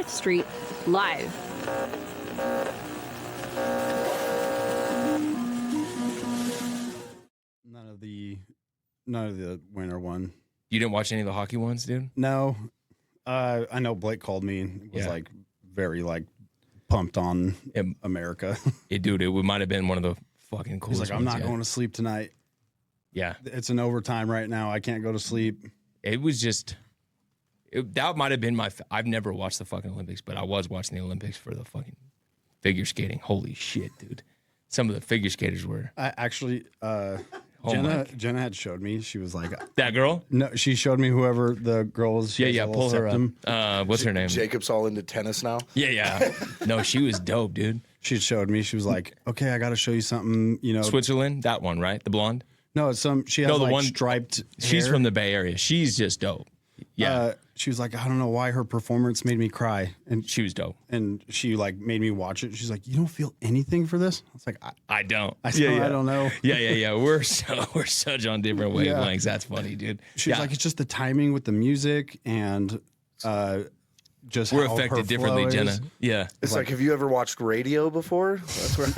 5th Street live. None of the winter one. You didn't watch any of the hockey ones, dude? No. I know Blake called me and was like very like pumped on America. Dude, it might have been one of the fucking coolest He's like, I'm not going to sleep tonight. Yeah. It's an overtime right now. I can't go to sleep. It was just, that might have been I've never watched the fucking Olympics, but I was watching the Olympics for the fucking figure skating. Holy shit, dude. Some of the figure skaters were. I actually, Jenna had showed me. She was like, that girl? No, she showed me whoever the girl was. Yeah, pull her up. What's her name? Jacob's all into tennis now. Yeah. No, she was dope, dude. She showed me. She was like, okay, I got to show you something, Switzerland, that one, right? The blonde? No, it's she has the one striped She's hair. from the Bay Area. She's just dope. Yeah. She was like, I don't know why her performance made me cry. And she was dope. And she like made me watch it. She's like, you don't feel anything for this? I was like, I don't. I don't know. Yeah. We're such on different wavelengths. That's funny, dude. She's like, it's just the timing with the music and just we're how affected her differently, flow Jenna. is. Yeah. It's like, have you ever watched radio before? That's where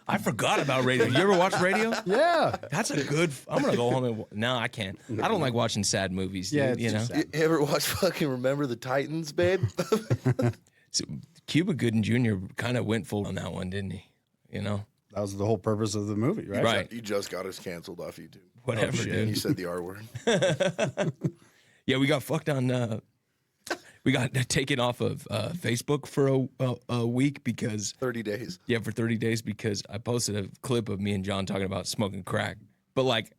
I forgot about radio. You ever watch radio? Yeah. That's a good. I'm gonna go home and. No, I can't. I don't like watching sad movies. Dude, Yeah, you know. You ever watch fucking Remember the Titans, babe? So, Cuba Gooding Jr. kind of went full on that one, didn't he? You know. That was the whole purpose of the movie, right? Right. You just got us canceled off YouTube. Whatever, dude. You said the R word. Yeah, we got fucked on. We got taken off of Facebook for a week because 30 days. Yeah, for 30 days because I posted a clip of me and John talking about smoking crack, but like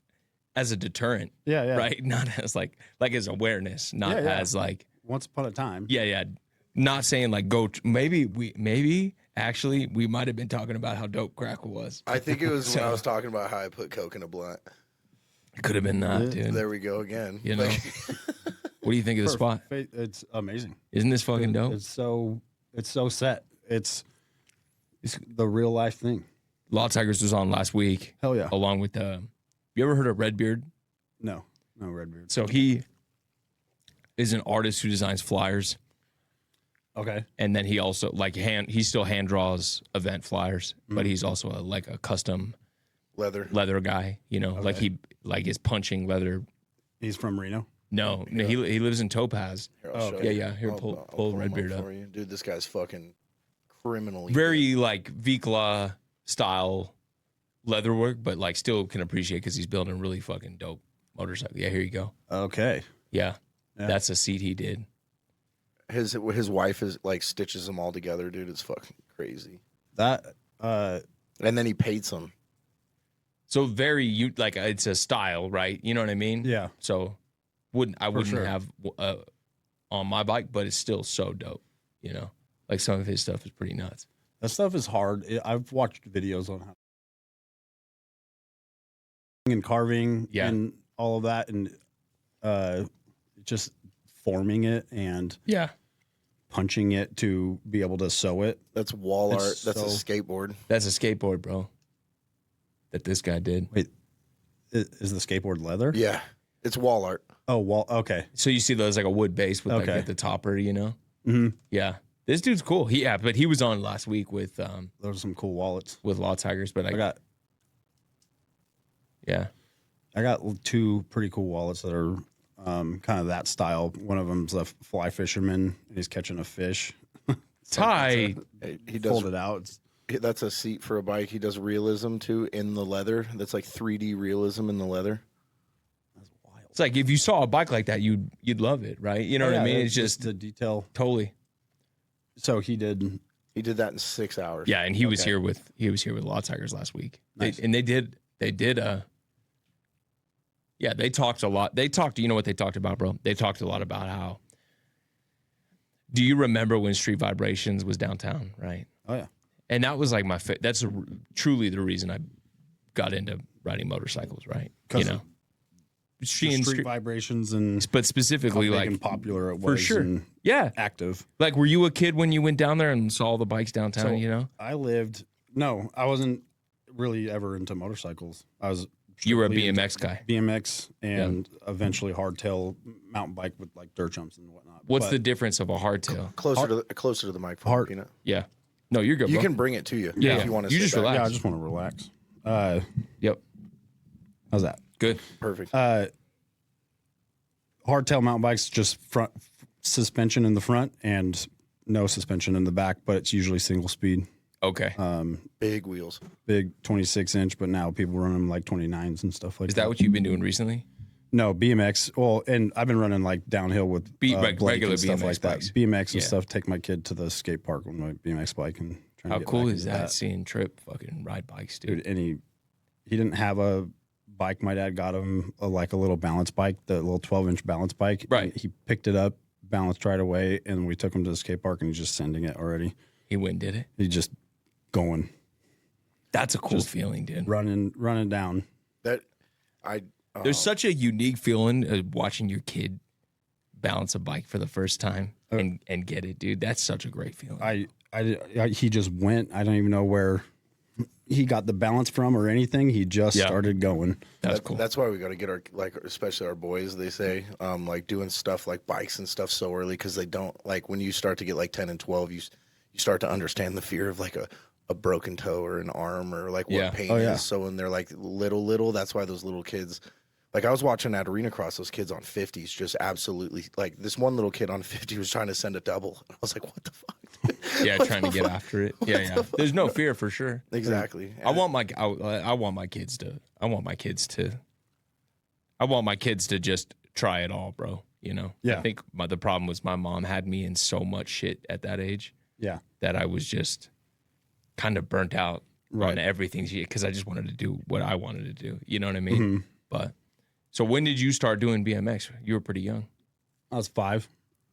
as a deterrent. Yeah. Right, not as like as awareness, not as like once upon a time. Yeah. Not saying like go. Maybe actually we might have been talking about how dope crack was. I think it was when I was talking about how I put coke in a blunt. It could have been that, dude. There we go again. You know. What do you think of the spot? It's amazing. Isn't this fucking dope? It's so set. It's the real life thing. Law Tigers was on last week. Hell yeah. Along with you ever heard of Redbeard? No Redbeard. So he is an artist who designs flyers. Okay. And then he also he still hand draws event flyers, but he's also a custom leather guy, you know, okay. He is punching leather. He's from Reno. No, he lives in Topaz. Here, yeah. Here, pull Redbeard up. Dude, this guy's fucking criminally very good. Like Vikla style leather work, but like still can appreciate because he's building a really fucking dope motorcycle. Yeah, here you go. Okay. Yeah. That's a seat he did. His wife is like stitches them all together, dude. It's fucking crazy. And then he paints them. So it's a style, right? You know what I mean? Yeah. So I wouldn't have on my bike, but it's still so dope. You know, like some of his stuff is pretty nuts. That stuff is hard. I've watched videos on how and carving and all of that, and just forming it and punching it to be able to sew it. That's wall art. That's a skateboard. That's a skateboard, bro. That this guy did. Wait, is the skateboard leather? Yeah, it's wall art. Oh, wall. Okay. So you see those like a wood base with like the topper, you know? Mm-hmm. Yeah. This dude's cool. But he was on last week with those are some cool wallets with Law Tigers. But I got two pretty cool wallets that are kind of that style. One of them's a fly fisherman. And he's catching a fish. He does fold it out. That's a seat for a bike. He does realism too in the leather. That's like 3D realism in the leather. That's wild. It's like if you saw a bike like that, you'd love it, right? You know what I mean? It's just the detail. Totally. So he did that in 6 hours. Yeah, and he was here with Law Tigers last week. Nice. They talked a lot. You know what they talked about, bro? They talked a lot about how. Do you remember when Street Vibrations was downtown, right? Oh yeah. And that was like that's truly the reason I got into riding motorcycles, right? You know, street vibrations but specifically like popular it was for sure. And active. Like, were you a kid when you went down there and saw all the bikes downtown? So you know, I wasn't really ever into motorcycles. I was You were a BMX guy. BMX and eventually hardtail mountain bike with like dirt jumps and whatnot. What's the difference of a hardtail? Closer to the microphone, Peanut. Yeah. No, you're good, You bro. can bring it to you Yeah. if you want to. You just relax. Yeah, I just want to relax. Yep. How's that? Good. Perfect. Hardtail mountain bikes, just front suspension in the front and no suspension in the back, but it's usually single speed. Okay. Big wheels. Big 26-inch, but now people run them like 29s and stuff like that. Is that what you've been doing recently? No, BMX. Well, and I've been running like downhill with Blake regular and stuff BMX like bikes. that. BMX and stuff. Take my kid to the skate park with my BMX bike and try How to get cool back is into that? Seeing Trip fucking ride bikes, dude. Dude, and he didn't have a bike. My dad got him a little balance bike, the little 12-inch balance bike. Right. And he picked it up, balanced right away, and we took him to the skate park and he's just sending it already. He went and did it. He's just going. That's a cool feeling, dude. Running down. There's such a unique feeling of watching your kid balance a bike for the first time and get it, dude. That's such a great feeling. He just went. I don't even know where he got the balance from or anything. He just started going. That's cool. That's why we got to get our, especially our boys, they say, doing stuff like bikes and stuff so early, because they don't, when you start to get 10 and 12, you start to understand the fear of a broken toe or an arm or what pain is. So when they're little, that's why those little kids, I was watching at Arena Cross, those kids on 50s just absolutely, this one little kid on 50 was trying to send a double. I was like, what the fuck? Yeah, trying to get after it. Yeah. There's no fear for sure. Exactly. I want my kids to just try it all, bro. You know? Yeah. I think the problem was my mom had me in so much shit at that age. Yeah. That I was just kind of burnt out on everything because I just wanted to do what I wanted to do. You know what I mean? Mm-hmm. But so when did you start doing BMX? You were pretty young. I was 5.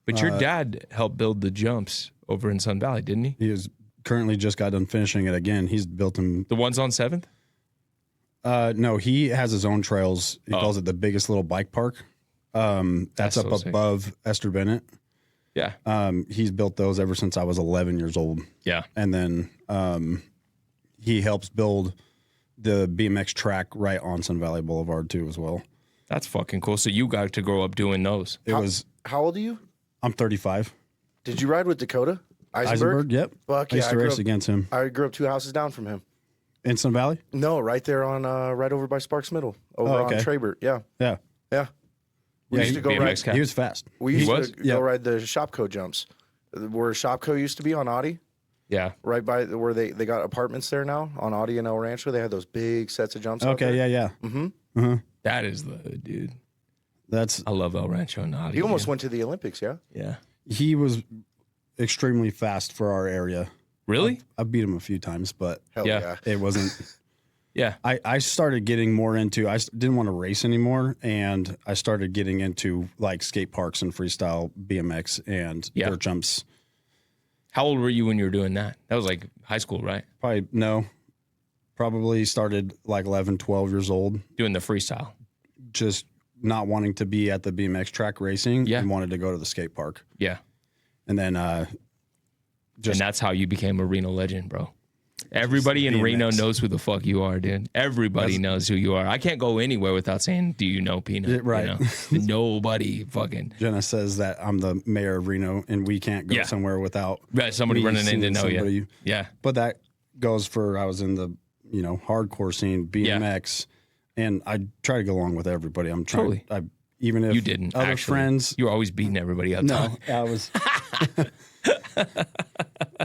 But your dad helped build the jumps over in Sun Valley, didn't he? He was currently just got done finishing it again. He's built them. The ones on 7th? No, he has his own trails. He calls it the biggest little bike park. That's up so above Esther Bennett. Yeah. He's built those ever since I was 11 years old. Yeah. And then he helps build the BMX track right on Sun Valley Boulevard too as well. That's fucking cool. So you got to grow up doing those. How old are you? I'm 35. Did you ride with Dakota? Eisenberg? Yep. Fuck I used to race against him. I grew up 2 houses down from him. In Sun Valley? No, right there on, right over by Sparks Middle, on Trabert. Yeah. Yeah. Yeah. We used to go ride. He was fast. We used to go ride the Shopco jumps, where Shopco used to be on Audi. Yeah. Right by where they got apartments there now on Audi and El Rancho. They had those big sets of jumps. Okay. Yeah. Mm-hmm. Uh-huh. That is the hood, dude. I love El Rancho and Audi. He almost went to the Olympics, yeah? Yeah. He was extremely fast for our area. Really? I beat him a few times, but Hell yeah. it wasn't. Yeah. I started getting more into, I didn't want to race anymore, and I started getting into skate parks and freestyle BMX and dirt jumps. How old were you when you were doing that? That was high school, right? Probably started 11, 12 years old. Doing the freestyle. Just not wanting to be at the BMX track racing and wanted to go to the skate park. Yeah. And then and that's how you became a Reno legend, bro. Everybody in BMX. Reno knows who the fuck you are, dude. Everybody knows who you are. I can't go anywhere without saying, do you know Peanut? Right. You know? Nobody fucking. Jenna says that I'm the mayor of Reno and we can't go somewhere without somebody running in to know you. Yeah. But that goes for, I was in the, hardcore scene, BMX, and I try to go along with everybody. I'm trying. Even if you didn't, other friends. You were always beating everybody up. No, I was.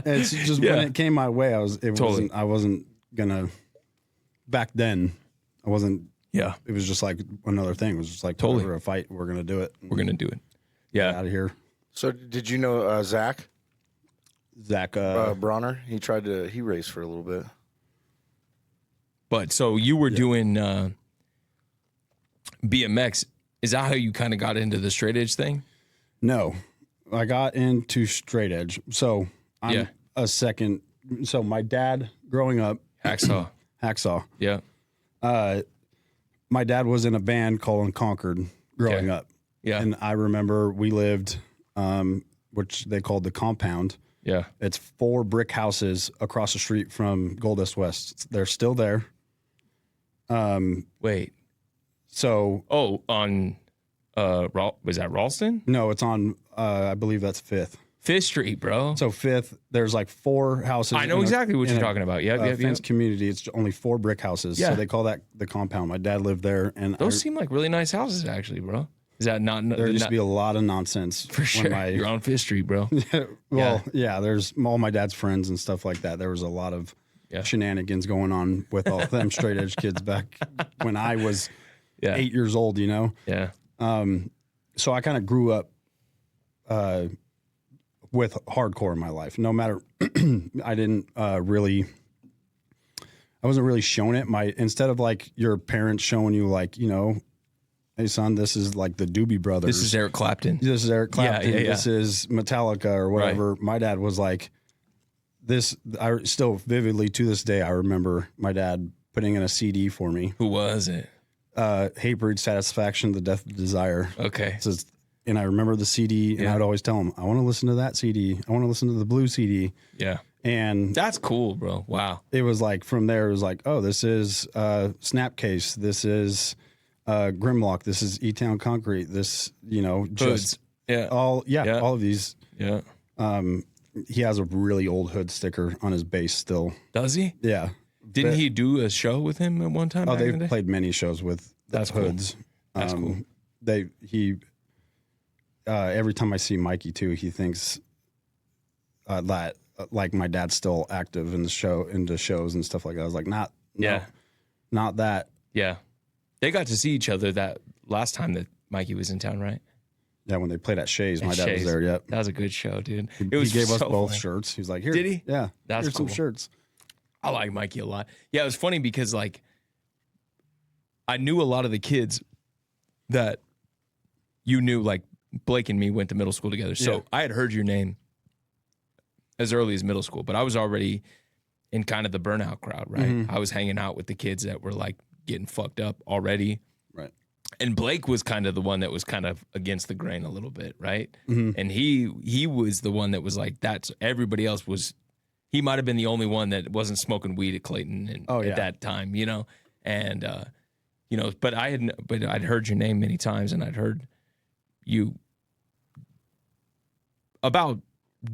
It's just when it came my way, I wasn't gonna. Back then, I wasn't. Yeah. It was just another thing. It was just whatever, a fight. We're gonna do it. We're gonna do it. Yeah. Out of here. So did you know Zach? Zach Bronner. He raced for a little bit. But so you were doing BMX. Is that how you kind of got into the straight edge thing? No, I got into straight edge. So I'm a second. So my dad growing up, Hacksaw. Yeah. My dad was in a band called Concord growing up. Yeah. And I remember we lived, which they called the compound. Yeah. It's 4 brick houses across the street from Gold Dust West. They're still there. Wait. So. Oh, on, was that Ralston? No, it's on, I believe that's 5th. 5th Street, bro. So 5th, there's like 4 houses. I know exactly what you're talking about. Yeah, fenced community. It's only 4 brick houses. Yeah. So they call that the compound. My dad lived there, and those seem like really nice houses, actually, bro. Is that not? There used to be a lot of nonsense for sure. You're on 5th Street, bro. There's all my dad's friends and stuff like that. There was a lot of shenanigans going on with all them straight edge kids back when I was 8 years old. You know. Yeah. So I kind of grew up with hardcore in my life. No matter, I wasn't really shown it. Instead of like your parents showing you like, you know, hey son, this is like the Doobie Brothers. This is Eric Clapton. This is Eric Clapton. Yeah. This is Metallica or whatever. Right. My dad was like this. I still vividly to this day, I remember my dad putting in a CD for me. Who was it? Hatebreed, Satisfaction, The Death of Desire. Okay. And I remember the CD, and I'd always tell him, I want to listen to that CD. I want to listen to the blue CD. Yeah. And that's cool, bro. Wow. It was like, from there, it was like, oh, this is Snapcase. This is Grimlock. This is E-Town Concrete. This, you know, just all of these. Yeah. He has a really old Hood sticker on his bass still. Does he? Yeah. Didn't he do a show with him at one time? Oh, they've played many shows with Hoods. Cool. That's cool. Every time I see Mikey too, he thinks that like my dad's still active in into shows and stuff like that. I was like, not that. Yeah. They got to see each other that last time that Mikey was in town, right? Yeah, when they played at Shays, my dad was there. Yep. That was a good show, dude. He gave us both shirts. He was like, here. Did he? Yeah. That's here's cool. some shirts. I like Mikey a lot. Yeah, it was funny because like I knew a lot of the kids that you knew, like Blake and me went to middle school together. So I had heard your name as early as middle school, but I was already in kind of the burnout crowd, right? Mm-hmm. I was hanging out with the kids that were like getting fucked up already. Right. And Blake was kind of the one that was kind of against the grain a little bit, right? Mm-hmm. And he was the one that was like, that's everybody else was. He might have been the only one that wasn't smoking weed at Clayton at that time, you know? And, you know, but I'd heard your name many times, and I'd heard you about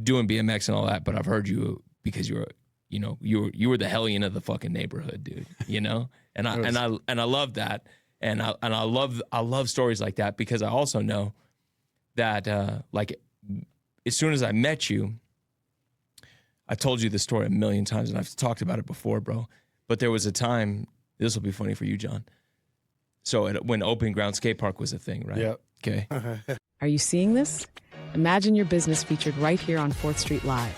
doing BMX and all that, but I've heard you because you were the hellion of the fucking neighborhood, dude, you know? And I love that. And I love stories like that, because I also know that, like, as soon as I met you, I told you this story a million times, and I've talked about it before, bro. But there was a time, this will be funny for you, John. So when Open Ground Skate Park was a thing, right? Yep. Okay. Are you seeing this? Imagine your business featured right here on 4th Street Live.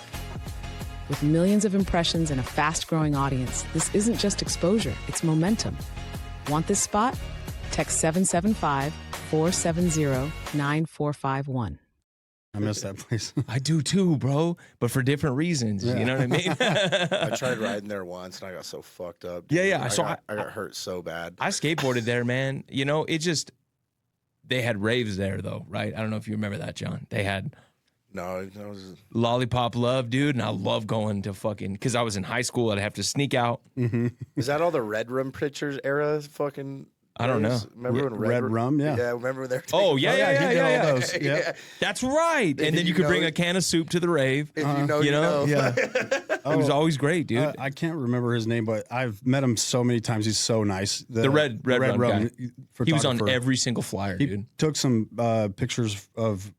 With millions of impressions and a fast-growing audience, this isn't just exposure, it's momentum. Want this spot? Text 775-470-9451. I miss that place. I do too, bro, but for different reasons. Yeah. You know what I mean? I tried riding there once, and I got so fucked up. Dude. Yeah. I got hurt so bad. I skateboarded there, man. You know, they had raves there, though, right? I don't know if you remember that, John. They had that was Lollipop Love, dude, and I love going to fucking, because I was in high school, I'd have to sneak out. Mm-hmm. Is that all the Red Room Pictures era fucking? I don't know. Remember when Red Rum? Yeah. Yeah, remember they're Oh, yeah. Those. Yeah. That's right. And then you could bring a can of soup to the rave. If you know. Yeah. It was always great, dude. I can't remember his name, but I've met him so many times. He's so nice. The Red Rum guy. He was on photographer. every single flyer, dude. He took some pictures of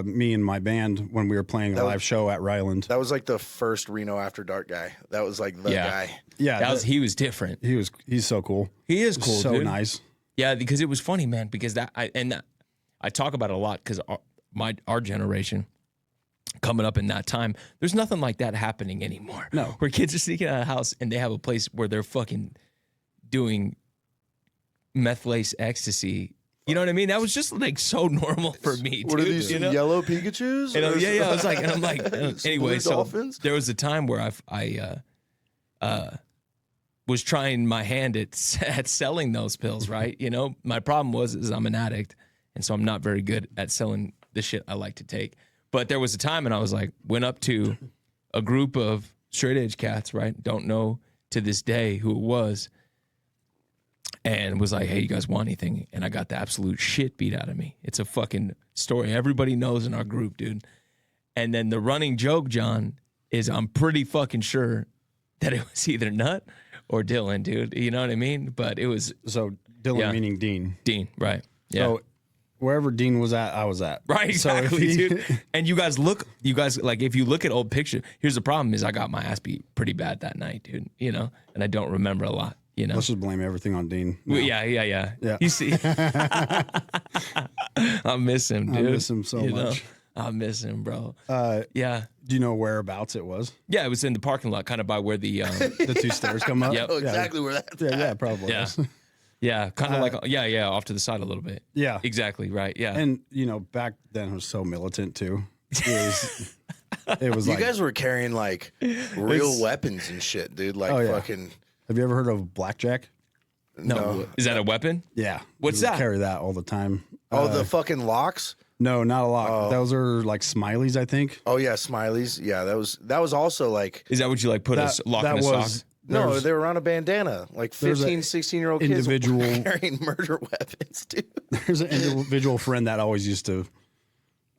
me and my band when we were playing a live show at Ryland. That was like the first Reno After Dark guy. That was like the guy. Yeah. He was different. He's so cool. He is cool, so dude. nice. Yeah, because it was funny, man, because I talk about it a lot, because our generation coming up in that time, there's nothing like that happening anymore. No. Where kids are sneaking out of the house and they have a place where they're fucking doing meth lace ecstasy. You know what I mean? That was just like so normal for me. What are these, yellow Pikachus? Yeah. I was like, and I'm like, anyway, so dolphins? There was a time where I was trying my hand at selling those pills, right? You know, my problem is I'm an addict, and so I'm not very good at selling the shit I like to take. But there was a time, and I was like, went up to a group of straight edge cats, right? Don't know to this day who it was. and was like, hey, you guys want anything? And I got the absolute shit beat out of me. It's a fucking story everybody knows in our group, dude. And then the running joke, John, is I'm pretty fucking sure that it was either Nut or Dylan, dude. You know what I mean? But it was... So Dylan meaning Dean. Dean, right. Yeah. So wherever Dean was at, I was at. Right, exactly, So dude. And you guys, like, if you look at old pictures, here's the problem is I got my ass beat pretty bad that night, dude, you know? And I don't remember a lot, you know? Let's just blame everything on Dean. Well, yeah. You see? I miss him, dude. I miss him so much. Know? I miss him, bro. Yeah. Do you know whereabouts it was? Yeah, it was in the parking lot, kind of by where the... The 2 stairs come up? Yep. Oh, exactly where that's at. Yeah, probably. Yeah. is. Yeah, kind of like, off to the side a little bit. Yeah. Exactly, right, yeah. And, back then it was so militant, too. It was You like... guys were carrying, like, real weapons and shit, dude. Like, fucking... Have you ever heard of blackjack? No. Is that a weapon? Yeah. What's We that? carry that all the time. Oh, the fucking locks? No, not a lot. Those are like smileys, I think. Oh, yeah, smileys. Yeah, that was also, like... Is that what you, like, put a lock in a sock? No, they were on a bandana. Like 15, 16-year-old kids were carrying murder weapons, dude. There's an individual friend that always used to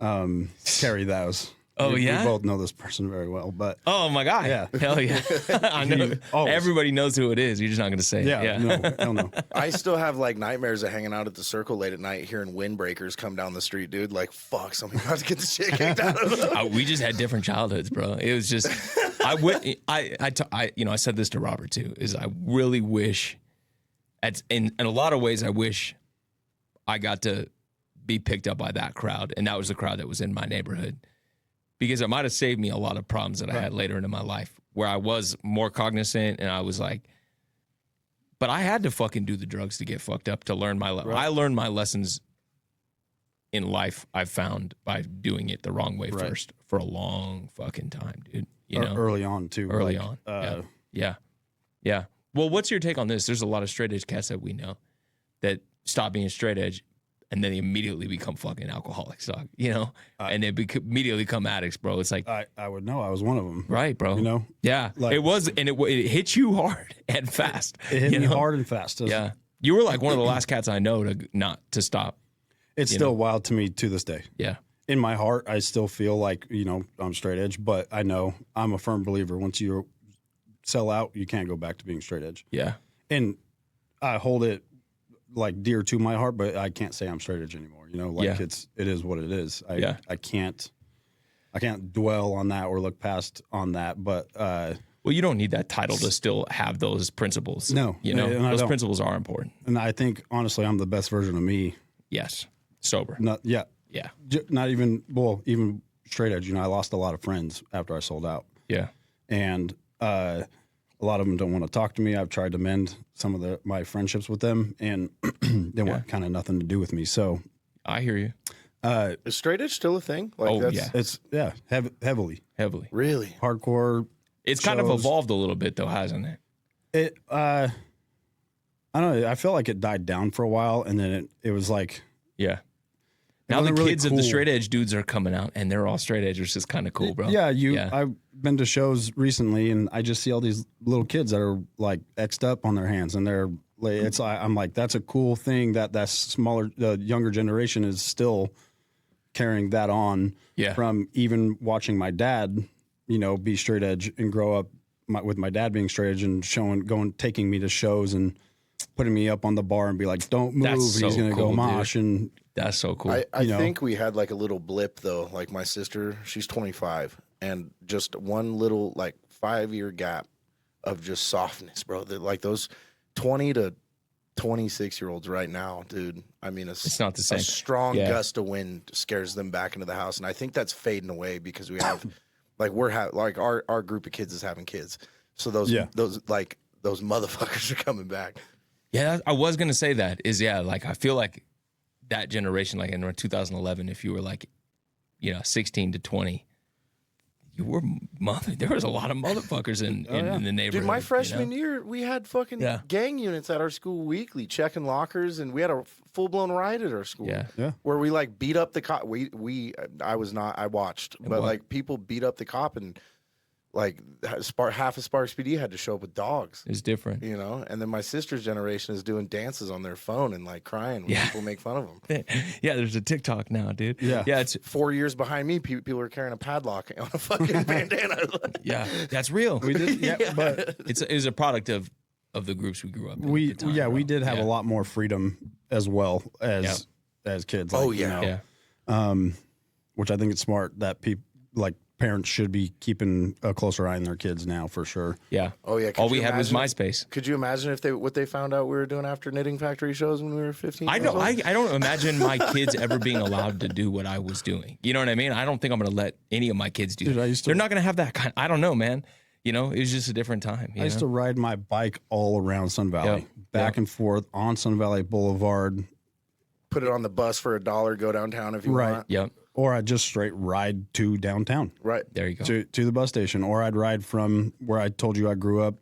carry those. Oh, we yeah? both know this person very well, but... Oh, my God. Yeah. Hell yeah. I know. Everybody knows who it is. You're just not going to say it. Yeah, no, I don't know. I still have, like, nightmares of hanging out at the Circle late at night hearing windbreakers come down the street, dude. Like, fuck, somebody's about to get the shit kicked out of them. We just had different childhoods, bro. It was just... I said this to Robert, too, is I really wish... In a lot of ways, I wish I got to be picked up by that crowd, and that was the crowd that was in my neighborhood. Because it might have saved me a lot of problems that I had later into my life where I was more cognizant and I was like, but I had to fucking do the drugs to get fucked up to learn my I learned my lessons in life, I've found, by doing it the wrong way first for a long fucking time, dude. You know? Early on, too. Early on. Yeah. Well, what's your take on this? There's a lot of straight edge cats that we know that stop being straight edge and then they immediately become fucking alcoholics, dog, you know? And they immediately become addicts, bro. It's like... I would know. I was one of them. Right, bro. You know? Yeah. Like, it was, and it hit you hard and fast. It hit me hard and fast. Yeah. You were like one of the last cats I know to stop. It's still wild to me to this day. Yeah. In my heart, I still feel like, I'm straight edge, but I know I'm a firm believer. Once you sell out, you can't go back to being straight edge. Yeah. And I hold it like dear to my heart, but I can't say I'm straight edge anymore. It is what it is. I can't dwell on that or look past on that. But well, you don't need that title to still have those principles. No, those principles are important. And I think honestly, I'm the best version of me. Yes, sober. Yeah. Not even even straight edge. I lost a lot of friends after I sold out. Yeah, and a lot of them don't want to talk to me. I've tried to mend some of my friendships with them, and they want kind of nothing to do with me. So I hear you. Is straight edge still a thing? It's heavily. Really Hardcore. It's kind of evolved a little bit though, hasn't it? I don't know. I feel like it died down for a while, and then it was like Now the really kids of the straight edge dudes are coming out, and they're all straight edgers. It's kind of cool, bro. Yeah, I've been to shows recently, and I just see all these little kids that are like X'd up on their hands, and they're like, I'm like, that's a cool thing that smaller, the younger generation is still carrying that on. Yeah. From even watching my dad, be straight edge and grow up with my dad being straight edge and taking me to shows and putting me up on the bar and be like, don't move. That's so he's going to cool, go mosh. dude. And that's so cool. I think we had like a little blip though. Like my sister, she's 25, and just one little like 5-year gap of just softness, bro. Like those 20 to 26-year-olds right now, dude. I mean, it's not the same. A strong gust of wind scares them back into the house, and I think that's fading away because we have, like, our group of kids is having kids, so those motherfuckers are coming back. Yeah, I was gonna say that like I feel like that generation, like in 2011, if you were like, 16 to 20. There was a lot of motherfuckers in the neighborhood. Dude, my freshman year, we had fucking gang units at our school weekly, checking lockers, and we had a full-blown riot at our school. Yeah. Where we like beat up the cop. I watched, but like people beat up the cop, and like half of Sparks PD had to show up with dogs. It's different. You know, and then my sister's generation is doing dances on their phone and like crying when people make fun of them. Yeah, there's a TikTok now, dude. Yeah. It's 4 years behind me. People are carrying a padlock on a fucking bandana. yeah, that's real. We did, but It was a product of the groups we grew up in. we at the time, bro. we did have a lot more freedom as well as kids. Like, which I think it's smart that people like parents should be keeping a closer eye on their kids now for sure. Yeah. Oh yeah. All we had was MySpace. Could you imagine if what they found out we were doing after Knitting Factory shows when we were 15? I don't imagine my kids ever being allowed to do what I was doing. You know what I mean? I don't think I'm going to let any of my kids do that. They're not going to have that kind. I don't know, man. You know, it was just a different time. I used to ride my bike all around Sun Valley, back and forth on Sun Valley Boulevard. Put it on the bus for $1, go downtown if you want. Yep. Or I'd just straight ride to downtown. Right. There you go. To the bus station. Or I'd ride from where I told you I grew up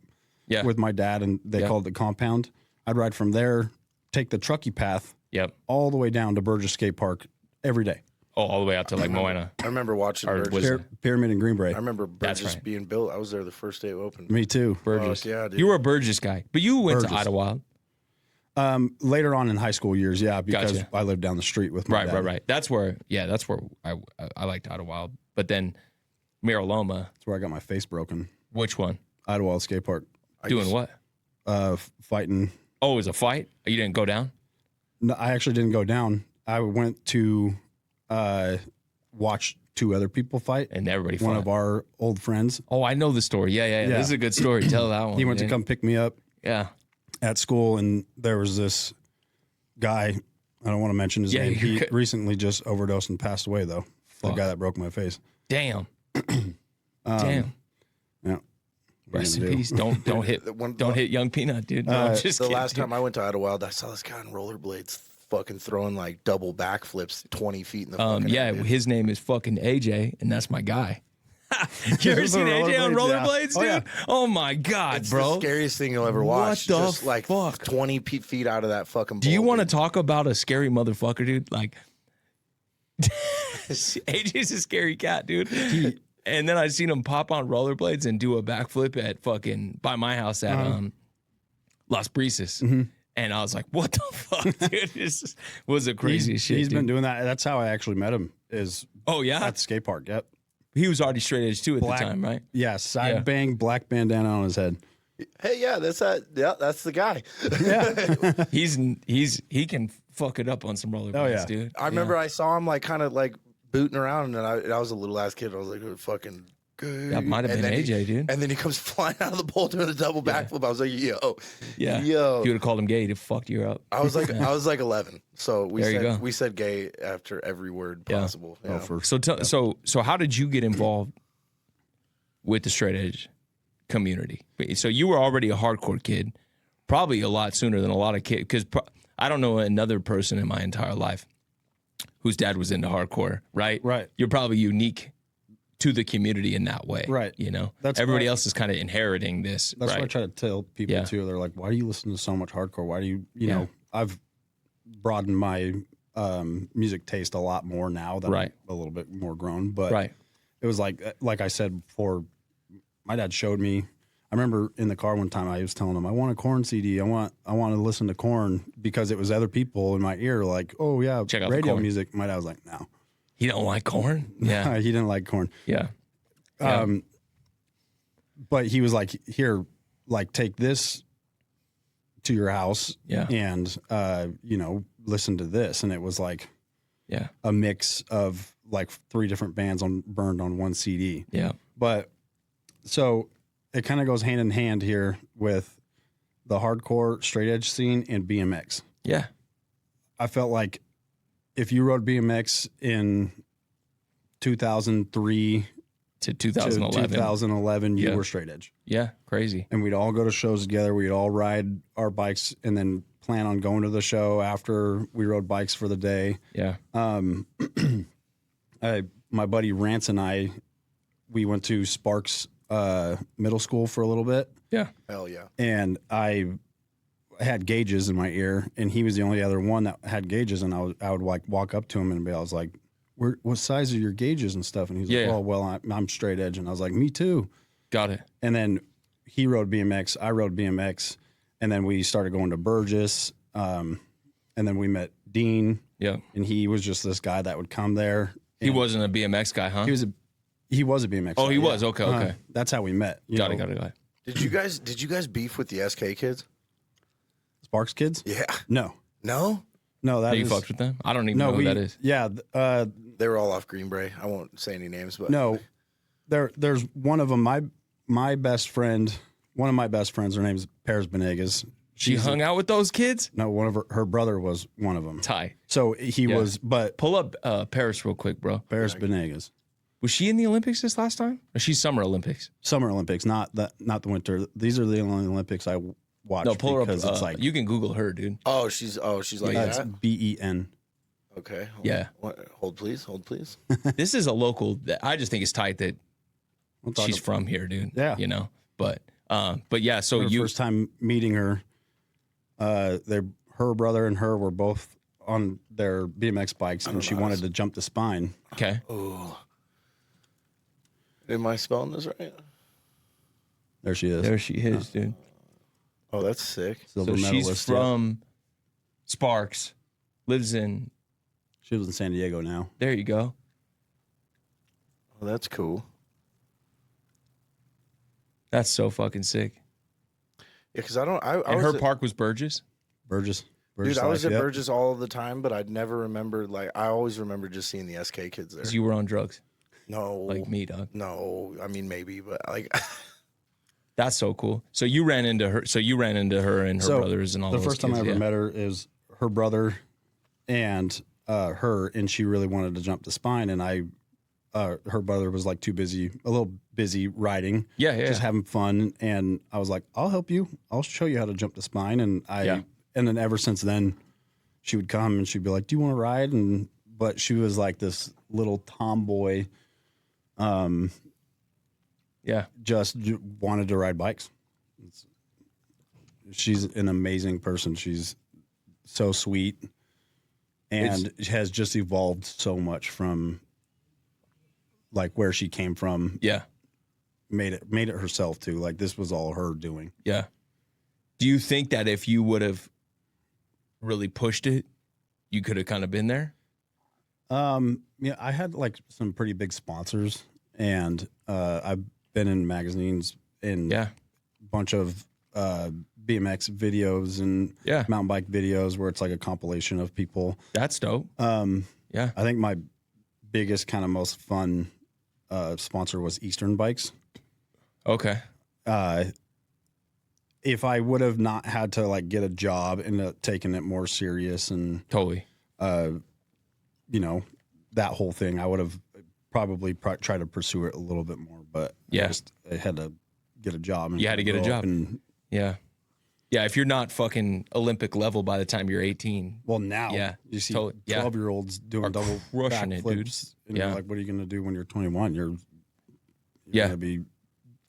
with my dad, and they called it the compound. I'd ride from there, take the Truckee path all the way down to Burgess Skate Park every day. Oh, all the way out to like Moana. I remember watching Pyramid in Greenbrae. I remember Burgess being built. I was there the first day it opened. Me too. Burgess. Yeah, dude. You were a Burgess guy, but you went to Idlewild. Later on in high school years, because I lived down the street with my dad. Right. That's where I liked Idlewild. But then Miraloma. That's where I got my face broken. Which one? Idlewild Skate Park. Doing what? Fighting. Oh, it was a fight? You didn't go down? No, I actually didn't go down. I went to watch two other people fight. And everybody fought. One of our old friends. Oh, I know the story. Yeah. This is a good story. Tell that one. He went to come pick me up. Yeah. At school, and there was this guy. I don't want to mention his name. He recently just overdosed and passed away, though. The guy that broke my face. Damn. Damn. Yeah. Rest in peace. Don't hit Young Peanut, dude. No, I'm just kidding, last time I went to Idlewild, I saw this guy on rollerblades fucking throwing like double backflips 20 feet in the fucking air, dude. His name is fucking AJ, and that's my guy. You ever seen AJ on rollerblades, dude? Oh my God, it's bro. the scariest thing you'll ever watch. What the Just like fuck? 20 feet out of that fucking ball. Do you want to talk about a scary motherfucker, dude? Like, AJ's a scary cat, dude. And then I seen him pop on rollerblades and do a backflip at fucking by my house at Las Brisas. Mm-hmm. And I was like, what the fuck, dude? This was the craziest shit. He's dude. been doing that. That's how I actually met him. Is at the skate park. Yep. He was already straight edge too at the time, right? Yeah, bang, black bandana on his head. Hey, that's the guy. Yeah. he can fuck it up on some rollerblades, dude. I remember I saw him like kind of like booting around, and I was a little ass kid. I was like, fucking good. That might have been AJ, dude. And then he comes flying out of the pole doing a double backflip. I was like, yo. If you would have called him gay, he'd have fucked you up. I was like 11. So go. we said gay after every word possible. Yeah. So how did you get involved with the straight edge community? So you were already a hardcore kid, probably a lot sooner than a lot of kids, because I don't know another person in my entire life whose dad was into hardcore, right? Right. You're probably unique to the community in that way. Right. You know, everybody else is kind of inheriting this. That's what I try to tell people too. They're like, why do you listen to so much hardcore? Why do you know, I've broadened my music taste a lot more now that I'm a little bit more grown, but it was like I said before, my dad showed me. I remember in the car one time I was telling him, I want a Korn CD. I want to listen to Korn, because it was other people in my ear like, oh yeah, check out radio Korn music. My dad was like, no. He don't like Korn? Yeah. He didn't like Korn. Yeah. But he was like, here, like take this to your house and listen to this. And it was like a mix of like 3 different bands burned on one CD. Yeah. But so it kind of goes hand in hand here with the hardcore straight edge scene and BMX. Yeah. I felt like if you rode BMX in 2003 to 2011, you were straight edge. Yeah, crazy. And we'd all go to shows together. We'd all ride our bikes and then plan on going to the show after we rode bikes for the day. Yeah. My buddy Rance and I, we went to Sparks middle school for a little bit. Yeah. Hell yeah. And I had gauges in my ear, and he was the only other one that had gauges. And I would like walk up to him and I was like, what size are your gauges and stuff? And he's like, well, I'm straight edge. And I was like, me too. Got it. And then he rode BMX, I rode BMX, and then we started going to Burgess, and then we met Dean. Yeah. And he was just this guy that would come there. He wasn't a BMX guy, huh? He was a BMX. Oh, guy, he was. Okay, okay. That's how we met. Got it. Did you guys beef with the SK kids? Sparks kids? Yeah. No. No? No, that You is... fucked with them? I don't even know who that is. Yeah. They were all off Greenbrae. I won't say any names, but No. There's one of them, my best friend, one of my best friends, her name's Paris Benegas. She hung out with those kids? No, one of her brother was one of them. Ty. So he was, but Pull up Paris real quick, bro. Paris Benegas. Was she in the Olympics this last time? Or she's Summer Olympics? Summer Olympics, not the winter. These are the only Olympics I watch. No, pull her up. because it's like You can Google her, dude. she's like that's that. BEN. Okay. Yeah. Hold please. This is a local. I just think it's tight that We'll talk she's from here, dude. Yeah. You know, but yeah. So her first time meeting her, her brother and her were both on their BMX bikes, and she wanted to jump the spine. Okay. Oh. Am I spelling this right? There she is. There she is, dude. Oh, that's sick. Silver So medalist. she's from Sparks, lives in. She lives in San Diego now. There you go. Oh, that's cool. That's so fucking sick. Yeah, because I And her park was Burgess. Burgess. Dude, I was at yep. Burgess all the time, but I'd never remembered. Like, I always remember just seeing the SK kids there. Because you were on drugs, No, like me, dog. No, I mean maybe, but like, That's so cool. So you ran into her. So you ran into her and her brothers and all. The those first time kids, I ever met her is her brother and her, and she really wanted to jump the spine, and her brother was like a little busy riding, just having fun, and I was like, I'll help you, I'll show you how to jump the spine, and and then ever since then, she would come and she'd be like, do you want to ride? But she was like this little tomboy, just wanted to ride bikes. She's an amazing person. She's so sweet and has just evolved so much from like where she came from. Yeah. Made it herself too. Like this was all her doing. Yeah. Do you think that if you would have really pushed it, you could have kind of been there? Yeah, I had like some pretty big sponsors, and I've been in magazines and a bunch of BMX videos and mountain bike videos where it's like a compilation of people. That's dope. I think my biggest kind of most fun sponsor was Eastern Bikes. Okay. If I would have not had to like get a job and taken it more serious and totally, that whole thing, I would have probably tried to pursue it a little bit more. But I had to get a job. And you had to get a job. Yeah. If you're not fucking Olympic level by the time you're 18. Well, now you see 12-year-olds doing double crushing it, dude. And you're like, what are you going to do when you're 21? You're going to be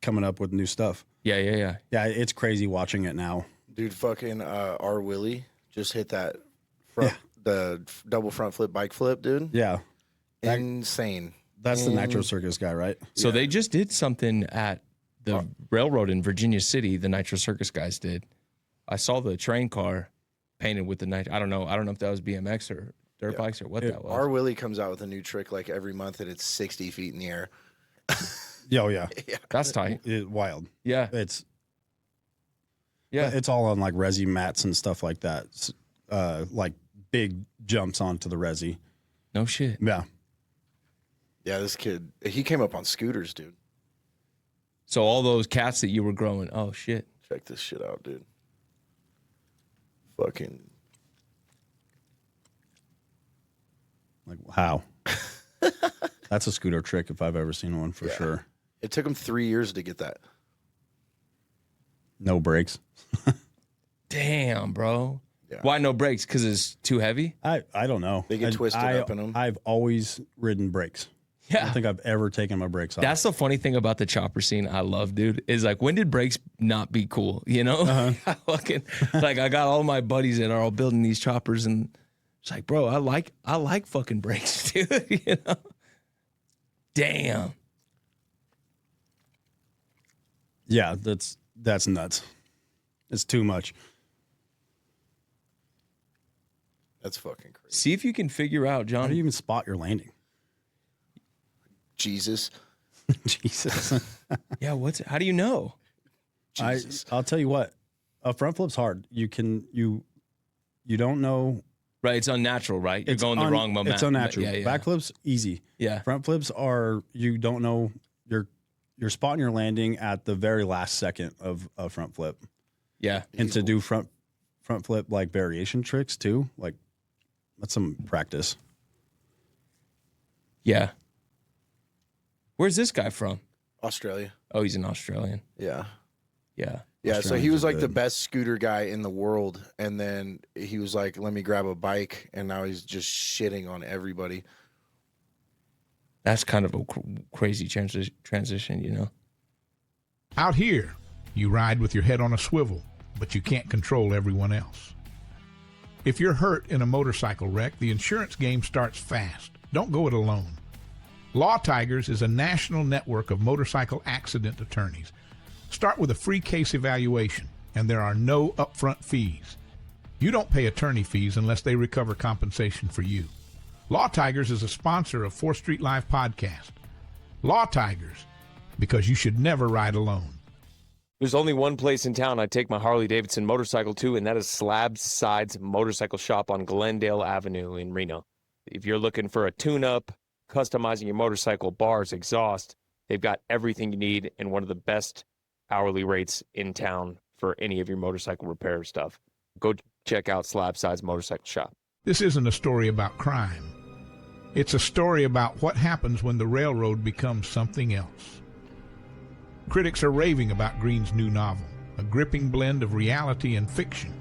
coming up with new stuff. Yeah, it's crazy watching it now. Dude, fucking R. Willie just hit that the double front flip bike flip, dude. Yeah. Insane. That's the Nitro Circus guy, right? So they just did something at the railroad in Virginia City. The Nitro Circus guys did. I saw the train car painted with the Nitro. I don't know if that was BMX or dirt bikes or what that was. R. Willie comes out with a new trick like every month, and it's 60 feet in the air. Yeah. That's tight. Wild. Yeah. It's all on like resi mats and stuff like that. Like big jumps onto the resi. No shit. Yeah. Yeah, this kid, he came up on scooters, dude. So all those cats that you were growing, oh shit. Check this shit out, dude. Fucking. Like, how? That's a scooter trick if I've ever seen one, for sure. It took him 3 years to get that. No brakes. Damn, bro. Yeah. Why no brakes? Because it's too heavy? I don't know. They get twisted up in them. I've always ridden brakes. I don't think I've ever taken my brakes off. That's the funny thing about the chopper scene I love, dude, is like, when did brakes not be cool? You know? I fucking, like, I got all my buddies that are all building these choppers, and it's like, bro, I like fucking brakes, dude. You know? Damn. Yeah, that's nuts. It's too much. That's fucking crazy. See if you can figure out, John. How do you even spot your landing? Jesus. Jesus. Yeah, how do you know? Jesus. I'll tell you what. A front flip's hard. You don't know. Right, it's unnatural, right? You're going the wrong momentum. It's unnatural. Yeah. Back flips, easy. Yeah. Front flips are, you don't know, you're spotting your landing at the very last second of a front flip. Yeah. And to do front flip like variation tricks too, like that's some practice. Yeah. Where's this guy from? Australia. Oh, he's an Australian. Yeah. Yeah. Yeah, so he was like the best scooter guy in the world, and then he was like, let me grab a bike, and now he's just shitting on everybody. That's kind of a crazy transition, you know? Out here, you ride with your head on a swivel, but you can't control everyone else. If you're hurt in a motorcycle wreck, the insurance game starts fast. Don't go it alone. Law Tigers is a national network of motorcycle accident attorneys. Start with a free case evaluation, and there are no upfront fees. You don't pay attorney fees unless they recover compensation for you. Law Tigers is a sponsor of 4th Street Live podcast. Law Tigers, because you should never ride alone. There's only one place in town I take my Harley-Davidson motorcycle to, and that is Slab Sides Motorcycle Shop on Glendale Avenue in Reno. If you're looking for a tune-up, customizing your motorcycle, bars, exhaust, they've got everything you need and one of the best hourly rates in town for any of your motorcycle repair stuff. Go check out Slab Sides Motorcycle Shop. This isn't a story about crime. It's a story about what happens when the railroad becomes something else. Critics are raving about Green's new novel, a gripping blend of reality and fiction.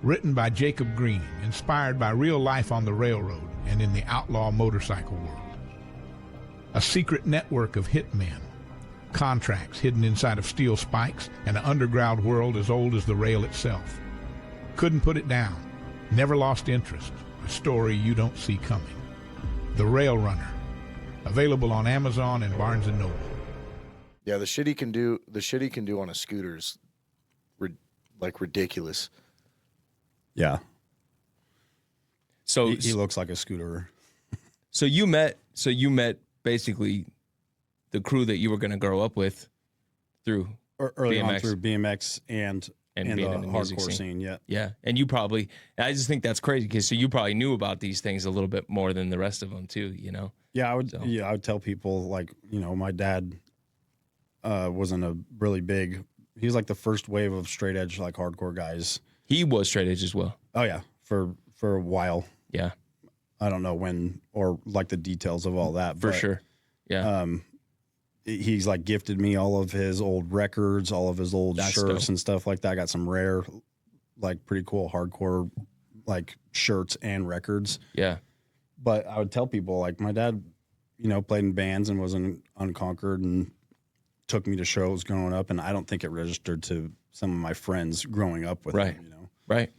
Written by Jacob Green, inspired by real life on the railroad and in the outlaw motorcycle world. A secret network of hitmen, contracts hidden inside of steel spikes, and an underground world as old as the rail itself. Couldn't put it down. Never lost interest. A story you don't see coming. The Rail Runner. Available on Amazon and Barnes & Noble. Yeah, the shit he can do on a scooter is like ridiculous. Yeah. So he looks like a scooterer. So you met basically the crew that you were going to grow up with through Early BMX. on through BMX and being the in the music hardcore scene. scene. Yeah. And I just think that's crazy because you probably knew about these things a little bit more than the rest of them too, you know? Yeah, I would tell people, like, you know, my dad wasn't a really big, he was like the first wave of straight edge, like hardcore guys. He was straight edge as well. Oh yeah. For a while. Yeah. I don't know when or like the details of all that. For sure. Yeah. He's like gifted me all of his old records, all of his old shirts dope. and stuff like that. I got some rare, like pretty cool hardcore like shirts and records. Yeah. But I would tell people, like, my dad, you know, played in bands and was in Unconquered and took me to shows growing up. And I don't think it registered to some of my friends growing up with him, you know? Right.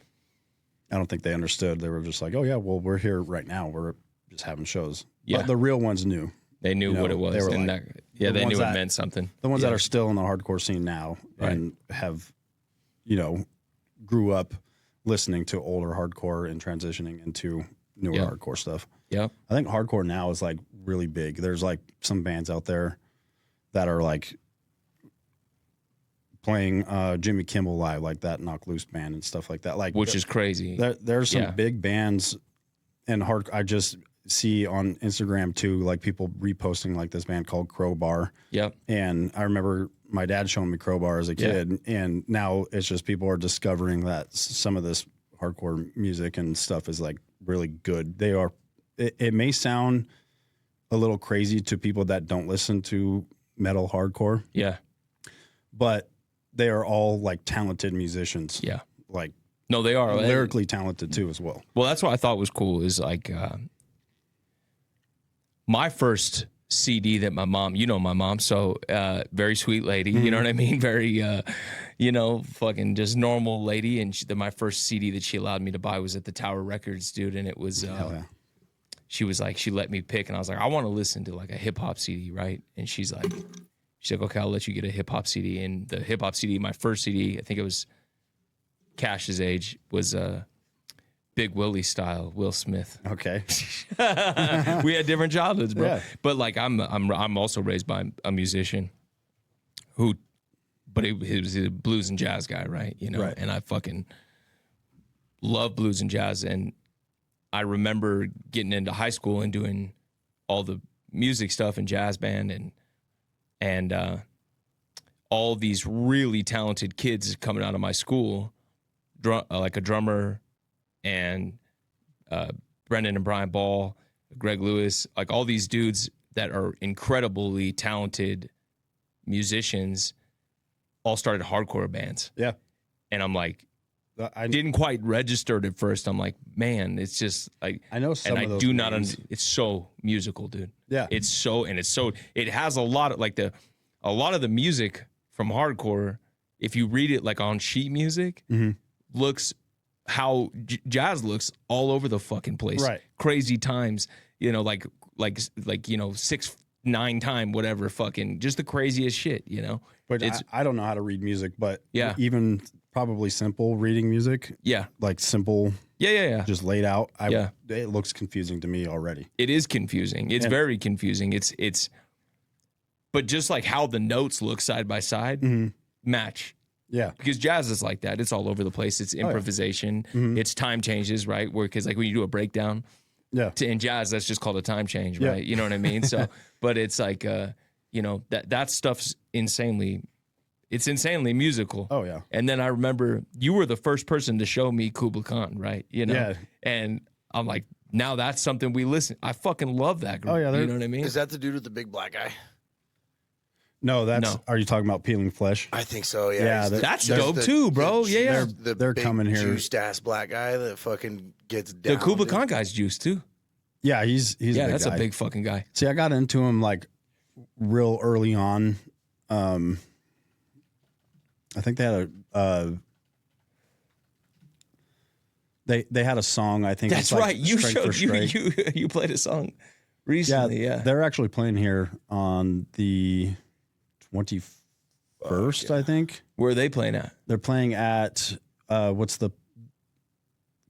I don't think they understood. They were just like, oh yeah, well, we're here right now. We're just having shows. Yeah. But the real ones knew. They knew what it was. They were and like, they knew it meant something. The ones that are still in the hardcore scene now and have, you know, grew up listening to older hardcore and transitioning into newer hardcore stuff. Yeah. I think hardcore now is like really big. There's like some bands out there that are like playing Jimmy Kimmel live, like that Knock Loose band and stuff like that. Like, which is crazy. There's some big bands and I just see on Instagram too, like people reposting like this band called Crowbar. Yep. And I remember my dad showing me Crowbar as a kid, and now it's just people are discovering that some of this hardcore music and stuff is like really good. They are. It may sound a little crazy to people that don't listen to metal hardcore. Yeah. But they are all like talented musicians. Yeah. Like, no, they are lyrically talented too as well. Well, that's what I thought was cool is like my first CD that my mom, you know, my mom, so very sweet lady, you know what I mean? Very, you know, fucking just normal lady. And my first CD that she allowed me to buy was at the Tower Records, dude. And it was, she was like, she let me pick, and I was like, I want to listen to like a hip hop CD, right? And she's like, She's like, okay, I'll let you get a hip hop CD. And the hip hop CD, my first CD, I think it was Cash's age, was Big Willie style, Will Smith. Okay. We had different childhoods, bro. Yeah. But like I'm also raised by a musician but he was a blues and jazz guy, right? You know, Right. and I fucking love blues and jazz. And I remember getting into high school and doing all the music stuff and jazz band and all these really talented kids coming out of my school, like a drummer and Brendan and Brian Ball, Greg Lewis, like all these dudes that are incredibly talented musicians all started hardcore bands. Yeah. And I'm like, I didn't quite register it at first. I'm like, man, it's just like, I know some and of I those do not. names. It's so musical, dude. Yeah. It has a lot of like a lot of the music from hardcore. If you read it like on sheet music, looks how jazz looks all over the fucking place. Right. Crazy times, you know, like 6-9 time, whatever, fucking just the craziest shit, you know. But it's I don't know how to read music, but Yeah. even probably simple reading music, yeah, like simple, yeah. just laid out. Yeah. It looks confusing to me already. It is confusing. It's And- very confusing. It's, but just like how the notes look side by side match. Yeah. Because jazz is like that. It's all over the place. It's improvisation. It's time changes, right? Because like when you do a breakdown, Yeah. in jazz, that's just called a time change, Yeah. right? You know what I mean? So, but it's like, you know, that stuff's insanely musical. Oh, yeah. And then I remember you were the first person to show me Kubla Khan, right? You know? Yeah. And I'm like, now that's something we listen. I fucking love that group. Oh, yeah, You they're- know what I mean? Is that the dude with the big black eye? No, that's. No. Are you talking about Peeling Flesh? I think so. Yeah, Yeah, He's the- That's there's dope the- too, bro. the- Yeah. the They're big coming here. juiced ass black guy that fucking gets The down. Kubla dude. Khan guy's juice too. Yeah, he's Yeah, a big that's guy. a big fucking guy. See, I got into him like real early on. I think they had they had a song. I think That's it's like right. You Strike for showed Strike. you played a song Yeah, recently. Yeah. they're actually playing here on the 21st. I think Where are they playing at? they're playing at what's the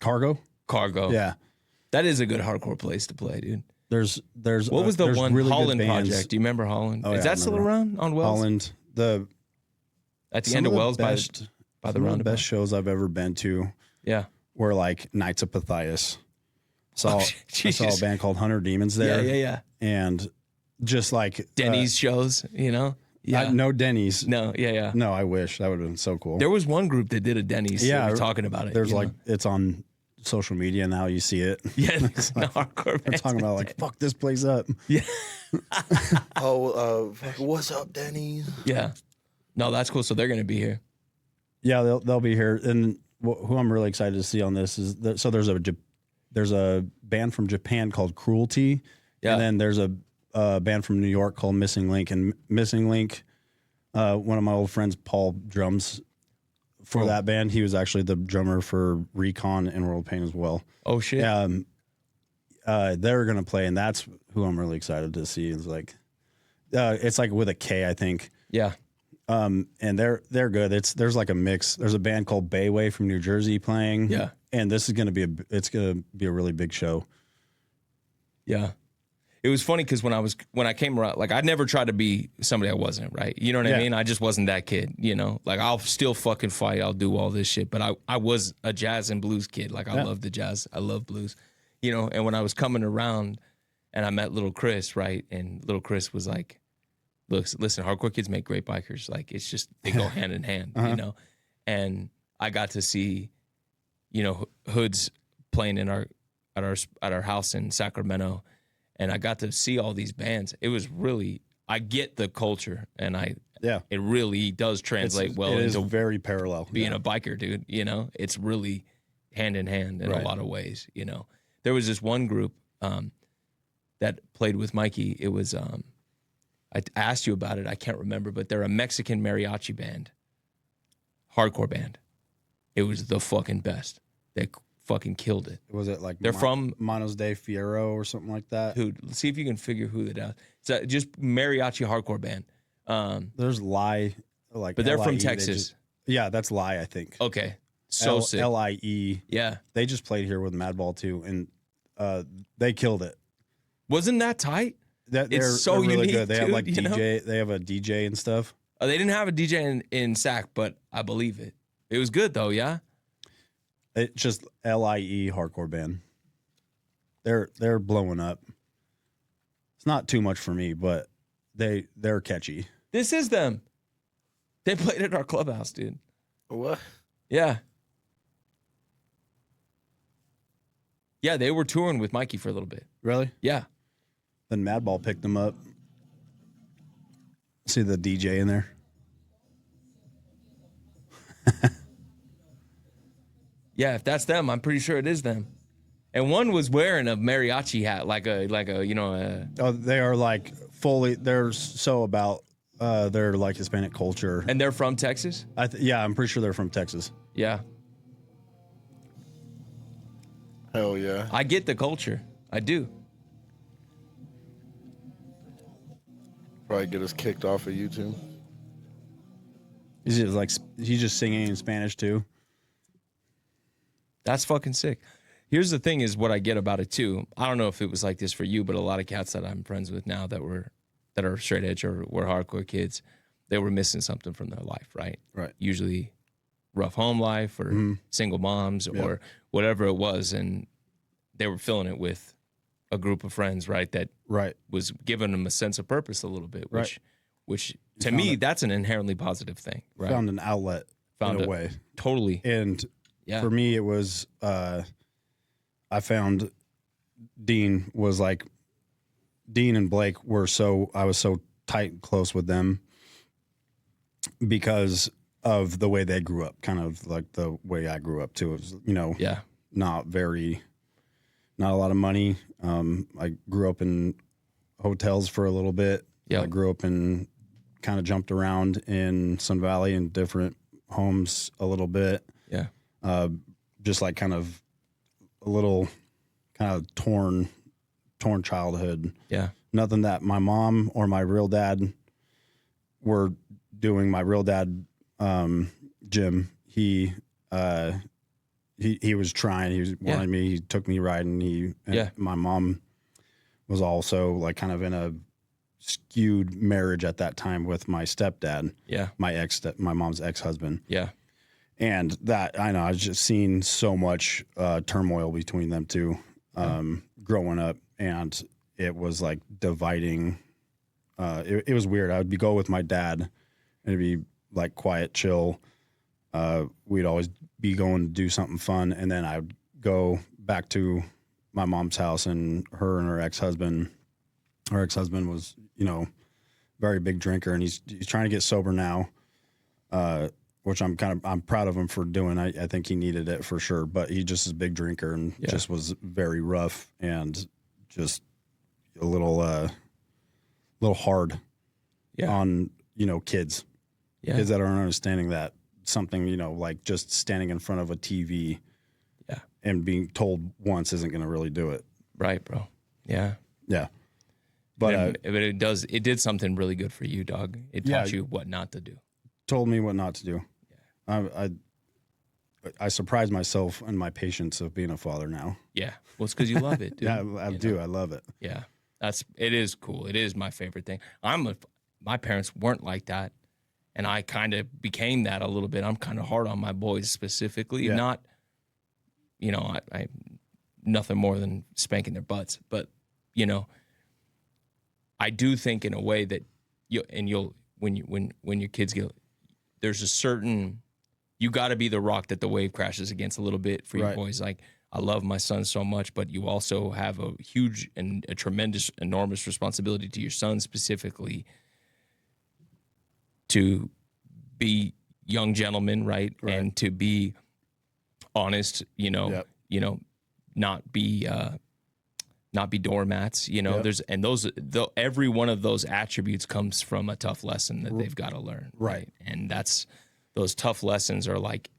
Cargo? Cargo. Yeah, That is a good hardcore place to play, dude. there's What was the there's one really good Holland bands. project? Do you remember Holland? Oh, Is yeah, I that still remember. around on Wells? Holland, At the some end of the Wells by best, the some of the roundabout. best shows I've ever been to Yeah. were like Knights of Pythias. I saw Jesus. a band called Hunter Demons there. Yeah. And just like Denny's shows, you know? Yeah. no Denny's. No, yeah. No, I wish that would have been so cool. There was one group that did a Denny's. Yeah, We were talking about it. There's you like know? it's on social media now. You see it. Yeah, It's no, like, hardcore they're bands talking about did like fuck this place up. Yeah. Oh, what's up, Denny's? Yeah. No, that's cool. So they're going to be here. Yeah, they'll be here. And who I'm really excited to see on this is so there's a band from Japan called Cruelty, Yeah. and then there's a band from New York called Missing Link. And Missing Link, one of my old friends, Paul, drums for that band. He was actually the drummer for Recon and World Pain as well. Oh, shit. They're gonna play, and that's who I'm really excited to see. It's like with a K, I think. Yeah. And they're good. There's like a mix. There's a band called Bayway from New Jersey playing. Yeah. And this is gonna be a really big show. Yeah. It was funny because when I came around, like I never tried to be somebody I wasn't, right? You know what I Yeah. mean? I just wasn't that kid, you know? Like I'll still fucking fight, I'll do all this shit. But I was a jazz and blues kid. Like I love the jazz. I love blues. You know, and when I was coming around and I met little Chris, right? And little Chris was like, look, listen, hardcore kids make great bikers. Like it's just they go hand in hand, you know? And I got to see, you know, Hoods playing at our house in Sacramento. And I got to see all these bands. It was really, I get the culture, and it really does translate well It is into very parallel. being a biker, dude. You know, it's really hand in hand in a Right. lot of ways. You know, there was this one group that played with Mikey. It was, I asked you about it. I can't remember, but they're a Mexican mariachi band, hardcore band. It was the fucking best. They fucking killed it. Was it like They're from Manos de Fierro or something like that? Dude, let's see if you can figure who that is. It's just mariachi hardcore band. There's Lie, like, but they're from LIE, Texas. yeah, that's Lie, I think. Okay, so sick. LIE. Yeah, They just played here with Madball too, and they killed it. wasn't that tight? They're so really unique, good. They have dude, like you know? DJ. They have a DJ and stuff. They didn't have a DJ in SAC, but I believe it. It was good though, yeah. It's just LIE hardcore band. They're blowing up. It's not too much for me, but they're catchy. This is them. They played at our clubhouse, dude. What? Yeah. Yeah, they were touring with Mikey for a little bit. Really? Yeah. Then Madball picked them up. See the DJ in there? Yeah, if that's them, I'm pretty sure it is them. And one was wearing a mariachi hat, like a Oh, they are like fully. They're so about their like Hispanic culture. and they're from Texas? Yeah, I'm pretty sure they're from Texas. Yeah. Hell yeah. I get the culture. I do. Probably get us kicked off of YouTube. He's just singing in Spanish too. That's fucking sick. Here's the thing is what I get about it too. I don't know if it was like this for you, but a lot of cats that I'm friends with now that are straight edge or were hardcore kids, they were missing something from their life, right? Right. Usually rough home life or single moms or whatever it was. And they were filling it with a group of friends, right? That Right. was giving them a sense of purpose a little bit, Right. which to me, that's an inherently positive thing, right? Found an outlet in a way. Totally. And Yeah. for me, it was I found Dean and Blake I was so tight and close with them because of the way they grew up, kind of like the way I grew up too. It was, Yeah. not a lot of money. I grew up in hotels for a little bit. Yeah. I grew up in kind of jumped around in Sun Valley in different homes a little bit. Yeah. Just like kind of a little kind of torn childhood. Yeah. Nothing that my mom or my real dad were doing. My real dad, Jim, he was trying. He was wanting me. He took me riding. My mom was also like kind of in a skewed marriage at that time with my stepdad. Yeah. My mom's ex-husband. Yeah. And that, I know, I was just seeing so much turmoil between them two growing up. And it was like dividing. It was weird. I would go with my dad and it'd be like quiet, chill. We'd always be going to do something fun. And then I would go back to my mom's house and her ex-husband was, very big drinker and he's trying to get sober now. Which I'm proud of him for doing. I think he needed it for sure, but he just is a big drinker and just was very rough and just a little hard on, kids. Yeah. Kids that aren't understanding that something, like just standing in front of a TV and being told once isn't going to really do it. Right, bro. Yeah. Yeah. But it did something really good for you, dog. It taught you what not to do. Told me what not to do. I surprise myself and my patience of being a father now. Yeah. Well, it's because you love it, dude. Yeah, I do. I love it. Yeah. It is cool. It is my favorite thing. My parents weren't like that. And I kind of became that a little bit. I'm kind of hard on my boys specifically. Yeah. Not, I nothing more than spanking their butts. But, I do think in a way that when your kids get, there's a certain, you got to be the rock that the wave crashes against a little bit for your boys. Like, I love my son so much, but you also have a huge and a tremendous, enormous responsibility to your son specifically to be young gentlemen, right? And to be honest, not be doormats, there's, and every one of those attributes comes from a tough lesson that they've got to learn. Right. And those tough lessons are like,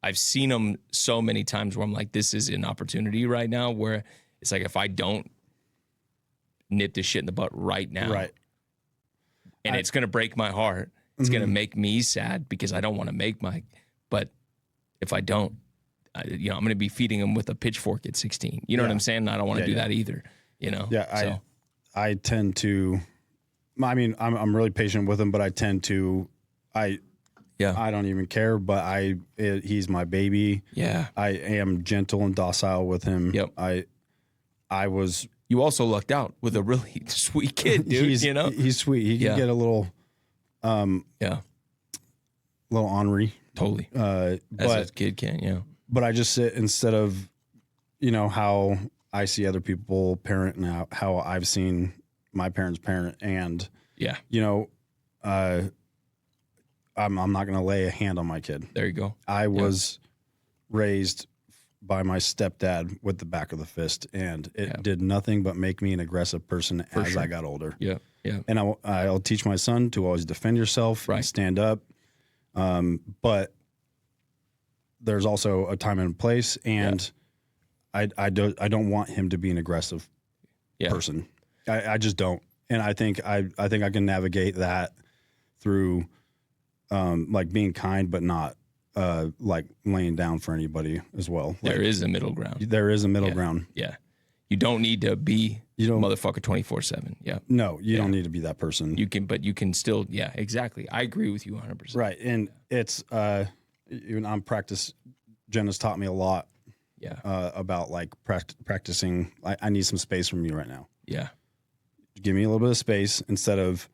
I've seen them so many times where I'm like, this is an opportunity right now where it's like, if I don't nip this shit in the butt right now. Right. and it's gonna break my heart. It's gonna make me sad because I don't want to make my. But if I don't, I'm gonna be feeding him with a pitchfork at 16. You know what I'm saying? I don't want to do that either. Yeah, So. I tend to. I mean, I'm really patient with him, but I tend to. I don't even care, but he's my baby. Yeah. I am gentle and docile with him. Yep. I was. You also lucked out with a really sweet kid, dude. He's sweet. He can get a little, little ornery. Totally. But As a kid can, yeah. But I just sit instead of, how I see other people parent and how I've seen my parents parent, and I'm not going to lay a hand on my kid. There you go. I was raised by my stepdad with the back of the fist, and it did nothing but make me an aggressive person as I got older. Yeah, yeah. And I'll teach my son to always defend yourself, and stand up. But there's also a time and place, and I don't want him to be an aggressive person. I just don't, and I think I can navigate that through like being kind, but not like laying down for anybody as well. There is a middle ground. There is a middle ground. Yeah. You don't need to be motherfucker 24/7. Yeah. No, you don't need to be that person. You can still, exactly. I agree with you 100%. Right. And it's, even on practice, Jen has taught me a lot about like practicing. I need some space from you right now. Yeah. Give me a little bit of space instead of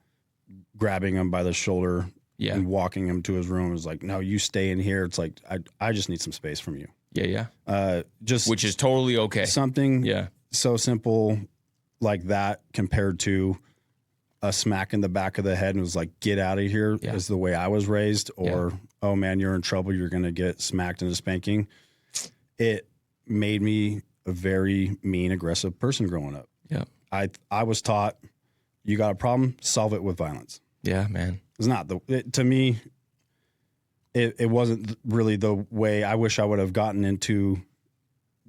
grabbing him by the shoulder and walking him to his room. It's like, no, you stay in here. It's like, I just need some space from you. Yeah, yeah. Just which is totally okay. Something so simple like that compared to a smack in the back of the head and was like, get out of here is the way I was raised, or, oh man, you're in trouble. You're going to get smacked into spanking. It made me a very mean, aggressive person growing up. Yeah. I was taught, you got a problem, solve it with violence. Yeah, man. It's not to me, it wasn't really the way. I wish I would have gotten into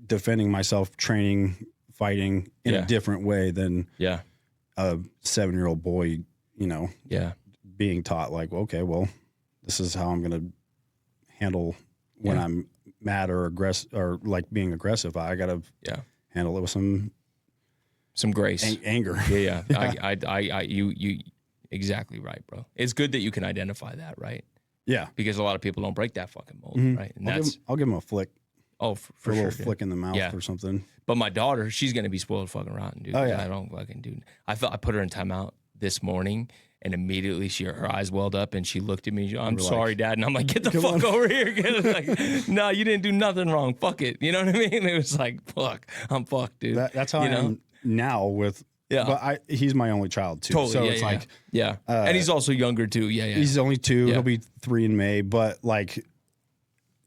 defending myself, training, fighting in a different way than a 7-year-old boy, being taught like, okay, well, this is how I'm going to handle when I'm mad or aggressive or like being aggressive. I got to handle it with some grace, anger. Yeah. You exactly right, bro. It's good that you can identify that, right? Yeah. Because a lot of people don't break that fucking mold, right? And I'll give him a flick. Oh, for a sure. little flick in the mouth or something. But my daughter, she's gonna be spoiled fucking rotten, dude. Oh yeah. I don't fucking do. I put her in timeout this morning, and immediately her eyes welled up, and she looked at me. I'm sorry, Dad, and I'm like, get the fuck over here. Like, no, you didn't do nothing wrong. Fuck it. You know what I mean? It was like, fuck, I'm fucked, dude. That's how I am now with. Yeah. But he's my only child too. Totally. So Yeah, it's yeah, like, yeah. And he's also younger too. Yeah, yeah. He's only 2. Yeah. He'll be 3 in May. But like,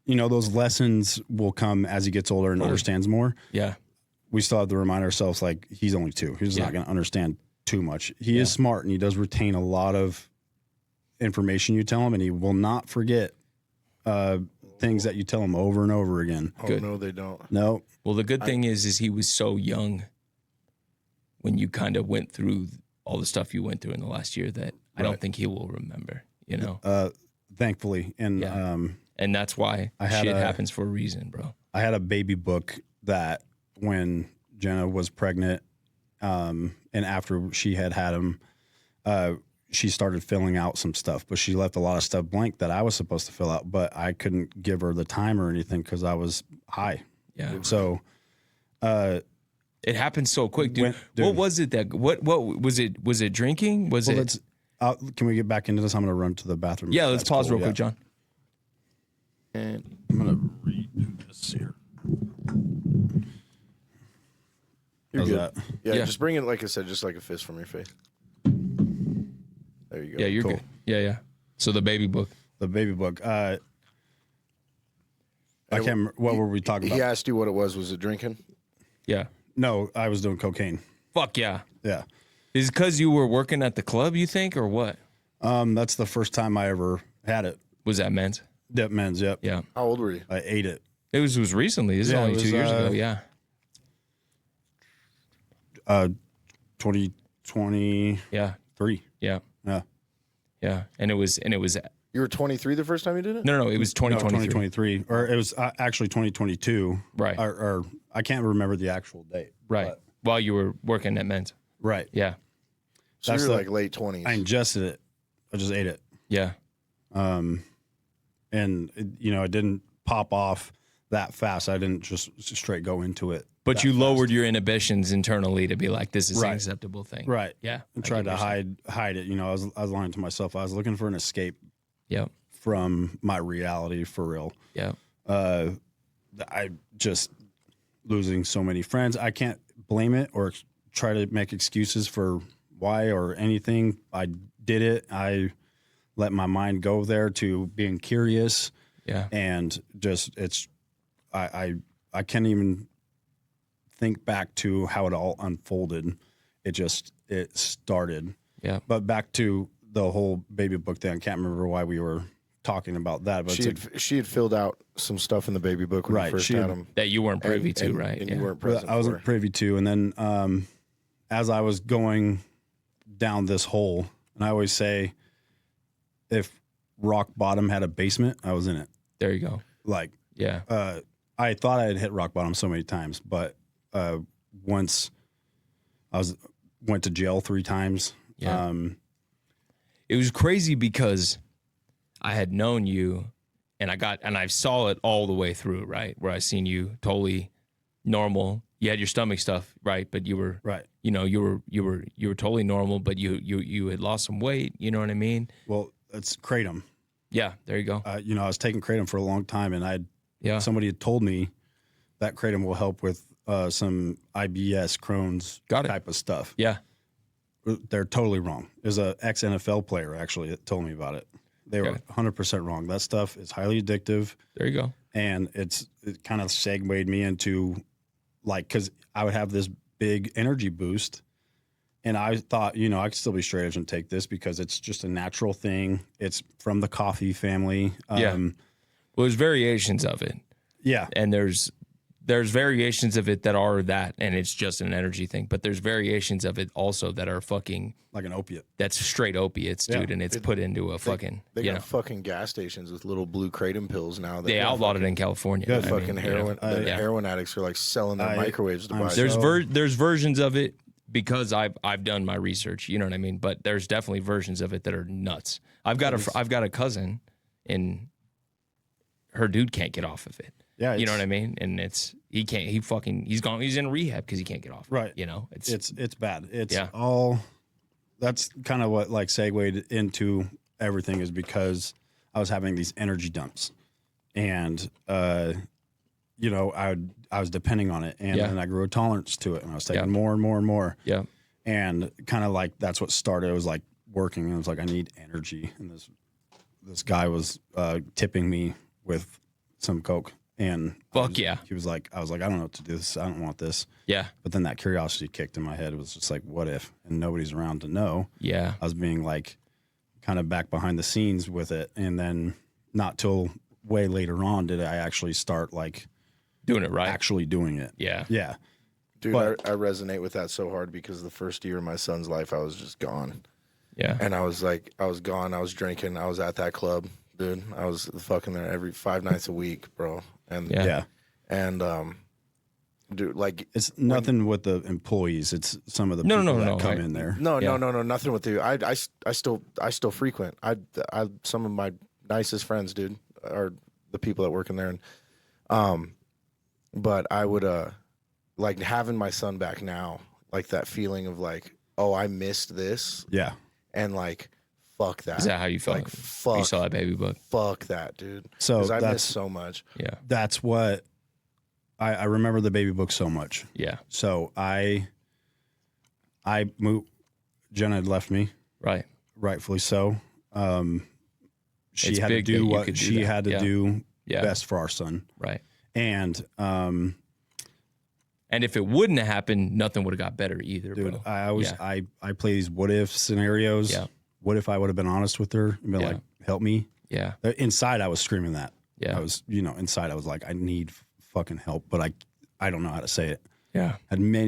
those lessons will come as he gets older and understands more. Yeah. We still have to remind ourselves like he's only 2. He's not going to understand too much. He is smart and he does retain a lot of information you tell him, and he will not forget things that you tell him over and over again. Oh, no, they don't. No. Well, the good thing is he was so young when you kind of went through all the stuff you went through in the last year that I don't think he will remember, Thankfully. And and that's why shit happens for a reason, bro. I had a baby book that when Jenna was pregnant, and after she had him, she started filling out some stuff, but she left a lot of stuff blank that I was supposed to fill out, but I couldn't give her the time or anything because I was high. Yeah. So, it happened so quick, dude. What was it what was it? Was it drinking? Was it? Can we get back into this? I'm going to run to the bathroom. Yeah, let's pause real quick, John. And I'm going to read this here. You're How's good. that? Yeah, just bring it, like I said, just like a fist from your face. There you go. Yeah, you're good. Yeah, yeah. So the baby book. The baby book. I can't remember. What were we talking about? He asked you what it was. Was it drinking? Yeah. No, I was doing cocaine. Fuck yeah. Yeah. Is it because you were working at the club, you think, or what? That's the first time I ever had it. Was that men's? That men's, yep. Yeah. How old were you? I ate it. It was recently. This is only 2 years ago. Yeah. 2023. Yeah. Yeah. Yeah. Yeah. And it was You were 23 the first time you did it? no, it was 2023. 2023, or it was actually 2022. Right. Or I can't remember the actual date. Right. but- While you were working at Men's. right. Yeah. So That's you were the- like late 20s. I ingested it. I just ate it. Yeah. And it didn't pop off that fast. I didn't just straight go into it. But that you fast. lowered your inhibitions internally to be like, this is an Right. acceptable thing. Right. Yeah. And I tried get to what you're saying. hide it. I was lying to myself. I was looking for an escape Yep. from my reality for real. Yeah. I just losing so many friends. I can't blame it or try to make excuses for why or anything. I did it. I let my mind go there to being curious, Yeah. and just I can't even think back to how it all unfolded. It started. Yeah. But back to the whole baby book thing. I can't remember why we were talking about that, but she had filled out some stuff in the baby book when Right, you first she had had- him. That you weren't privy to, And right? you Yeah. weren't present I wasn't for. privy to. And then as I was going down this hole, and I always say, if rock bottom had a basement, I was in it. There you go. Like, Yeah. I thought I had hit rock bottom so many times, but once went to jail 3 times. Yeah. It was crazy because I had known you and I saw it all the way through, right? Where I seen you totally normal. You had your stomach stuff, right? But you were Right. you were totally normal, but you had lost some weight, you know what I mean? Well, it's kratom. Yeah, there you go. I was taking kratom for a long time, and Yeah. somebody had told me that kratom will help with some IBS, Crohn's Got it. type of stuff. Yeah. They're totally wrong. There's a ex-NFL player actually that told me about it. They were Okay. 100% wrong. That stuff is highly addictive, There you go. and it kind of segued me into because I would have this big energy boost, and I thought, I could still be straight edge and take this because it's just a natural thing. It's from the coffee family. Yeah. Well, there's variations of it. Yeah. And there's variations of it that are that, and it's just an energy thing. But there's variations of it also that are fucking, Like an opiate. that's straight opiates, dude, and it's put into a fucking, They got fucking gas stations with little blue kratom pills now. they outlawed it in California. Good. I Fucking mean, heroin. you know, The yeah. heroin addicts are like selling their microwaves to I'm buy. so- There's versions of it because I've done my research, you know what I mean. But there's definitely versions of it that are nuts. I've got a cousin, and her dude can't get off of it. Yeah. You know what I mean? And he's in rehab because he can't get off. Right. You know, It's bad. It's Yeah. all. That's kind of what segued into everything, is because I was having these energy dumps, and I was depending on it, and Yeah. then I grew a tolerance to it, and I was taking Yeah. more and more and more, yeah. and kind of like that's what started. It was like working, and I was like, I need energy, and this guy was tipping me with some coke, and he was like, I was like, I don't know what to do. I don't want this. Yeah. But then that curiosity kicked in my head. It was just like, what if? And nobody's around to know. Yeah. I was being like kind of back behind the scenes with it. And then not till way later on did I actually start like Doing it right. actually doing it. Yeah. Yeah. Dude, But- I resonate with that so hard because the first year of my son's life, I was just gone. Yeah. And I was gone. I was drinking. I was at that club, dude. I was fucking there every 5 nights a week, bro. And Yeah. Yeah. and dude, like It's nothing with the employees. It's some of the No, people no, that no, come right. in there. no, Yeah. no, nothing with you. I still frequent. I some of my nicest friends, dude, are the people that work in there. And but I would like having my son back now, like that feeling of like, oh, I missed this, Yeah. and like, fuck that. Is that how you felt? Like, You fuck, saw that baby book. fuck that, dude. So 'Cause I that's- missed so much. Yeah. That's what I remember the baby book so much. Yeah. So I moved. Jenna had left me, Right. rightfully so. She It's had to big that do you what could do she that. had to Yeah. do Yeah. best for our son. Right. And And if it wouldn't have happened, nothing would have got better either, dude, bro. I always Yeah. I play these what if scenarios. Yeah. What if I would have been honest with her and been Yeah. like, help me? Yeah. Inside I was screaming that. Yeah. I was, inside I was like, I need fucking help, but I don't know how to say it. Yeah.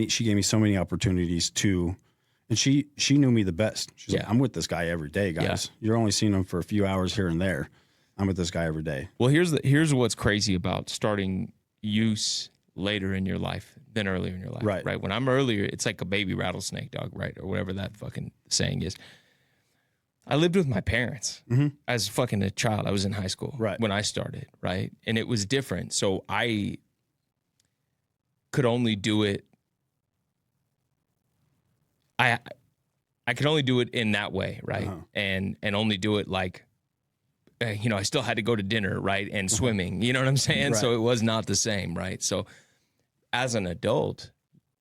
She gave me so many opportunities to And she knew me the best. She's like, Yeah. I'm with this guy every day, guys. You're only seeing him for a few hours here and there. I'm with this guy every day. Well, here's what's crazy about starting use later in your life than earlier in your life. Right. When I'm earlier, it's like a baby rattlesnake, dog, right? Or whatever that fucking saying is. I lived with my parents as fucking a child. I was in high school when I started, right? And it was different. So I could only do it. I could only do it in that way, right? And only do it like, I still had to go to dinner, right? And swimming, you know what I'm saying? Right. So it was not the same, right? So as an adult,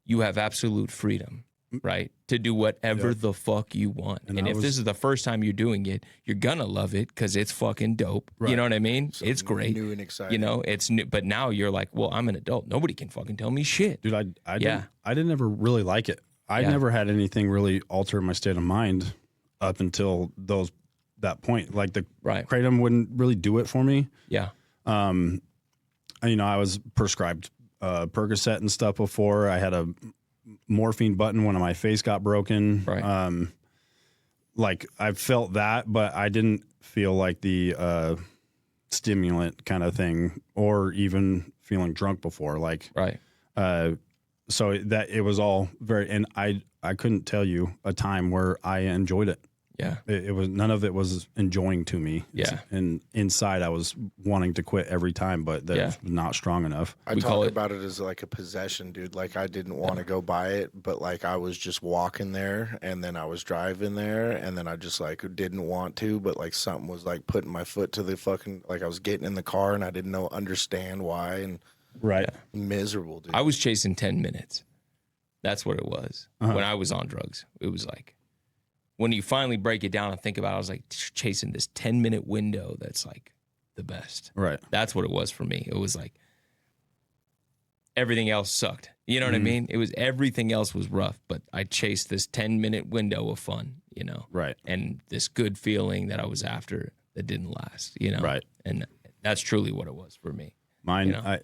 you have absolute freedom, right? To do whatever the fuck you want. And if this is the first time you're doing it, you're gonna love it because it's fucking dope. Right. You know what I mean? Something it's great. new and exciting. It's new. But now you're like, well, I'm an adult. Nobody can fucking tell me shit. Dude, I didn't ever really like it. I never had anything really alter my state of mind up until that point. Like the kratom wouldn't really do it for me. Yeah. I was prescribed Percocet and stuff before. I had a morphine button when my face got broken. Right. Like I felt that, but I didn't feel like the stimulant kind of thing, or even feeling drunk before. Like, so that it was all very, and I couldn't tell you a time where I enjoyed it. Yeah. It was, none of it was enjoying to me. Yeah. And inside I was wanting to quit every time, but that was not strong enough. I talk about it as like a possession, dude. Like I didn't want to go buy it, but like I was just walking there and then I was driving there and then I just like didn't want to, but like something was like putting my foot to the fucking, like I was getting in the car and I didn't understand why, and miserable, dude. I was chasing 10 minutes. That's what it was. When I was on drugs, it was like, when you finally break it down and think about it, I was like chasing this 10-minute window that's like the best. Right. That's what it was for me. It was like everything else sucked. You know what I mean? It was, everything else was rough, but I chased this 10-minute window of fun, Right. And this good feeling that I was after that didn't last, Right. And that's truly what it was for me. Mine,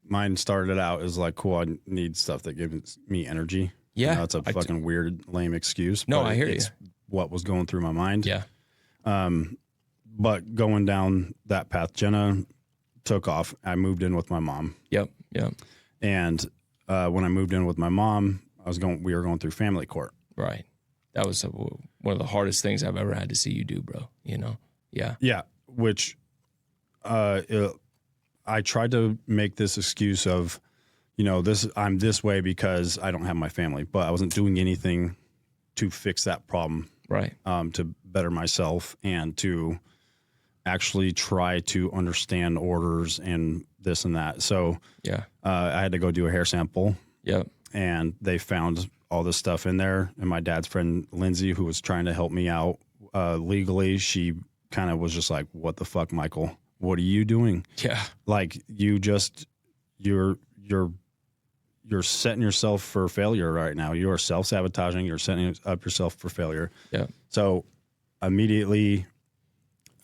mine started out as like, cool, I need stuff that gives me energy. Yeah. That's a fucking weird, lame excuse. No, but I hear it's what was going through my mind. Yeah. But going down that path, Jenna took off. I moved in with my mom. Yep. And when I moved in with my mom, we were going through family court. Right. That was one of the hardest things I've ever had to see you do, bro. Yeah. Yeah. Which I tried to make this excuse of, I'm this way because I don't have my family, but I wasn't doing anything to fix that problem. Right. To better myself and to actually try to understand orders and this and that. So I had to go do a hair sample. Yep. And they found all this stuff in there. And my dad's friend, Lindsay, who was trying to help me out legally, she kind of was just like, what the fuck, Michael? What are you doing? Yeah. Like you're setting yourself for failure right now. You are self-sabotaging. You're setting up yourself for failure. Yeah. So immediately,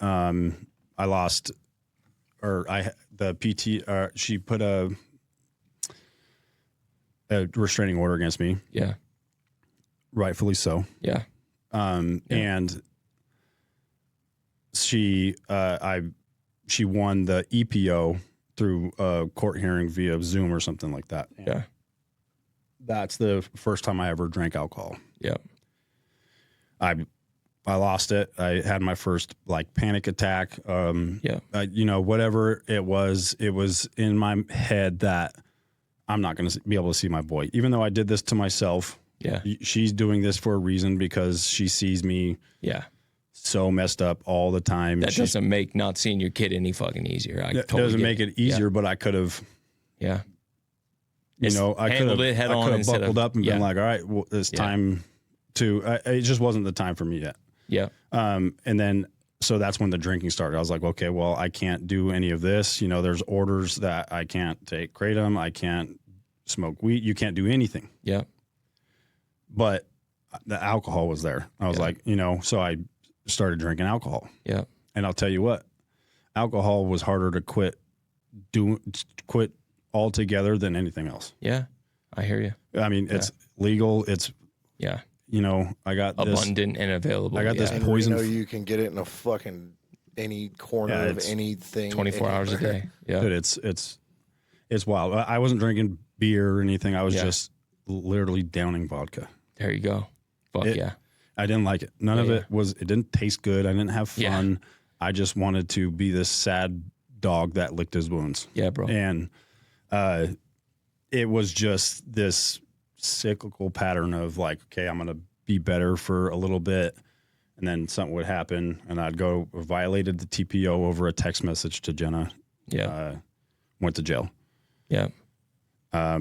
I lost, the PT, she put a restraining order against me. Yeah. Rightfully so. Yeah. And she won the EPO through a court hearing via Zoom or something like that. Yeah. That's the first time I ever drank alcohol. Yep. I lost it. I had my first panic attack. Whatever it was in my head that I'm not going to be able to see my boy, even though I did this to myself. Yeah. She's doing this for a reason because she sees me. Yeah. So messed up all the time. That doesn't make not seeing your kid any fucking easier. It doesn't make it easier, but I could have. Yeah. I could have buckled up and been like, all right, well, it's time to. It just wasn't the time for me yet. Yeah. And then so that's when the drinking started. I was like, okay, well, I can't do any of this. There's orders that I can't take kratom. I can't smoke weed. You can't do anything. Yeah. But the alcohol was there. I was like, so I started drinking alcohol. Yeah. And I'll tell you what, alcohol was harder to quit altogether than anything else. Yeah. I hear you. I mean, it's legal. It's Yeah. You know, I got this. Abundant and available. I got this In poison. Reno, you can get it in a fucking any corner of it's anything. 24 hours a day. Yeah. Dude, it's wild. I wasn't drinking beer or anything. I was just literally downing vodka. There you go. Fuck yeah. I didn't like it. None of it was. It didn't taste good. I didn't have fun. I just wanted to be this sad dog that licked his wounds. Yeah, bro. And it was just this cyclical pattern of like, okay, I'm gonna be better for a little bit, and then something would happen, and I'd go violated the TPO over a text message to Jenna. Yeah. Went to jail. Yeah. I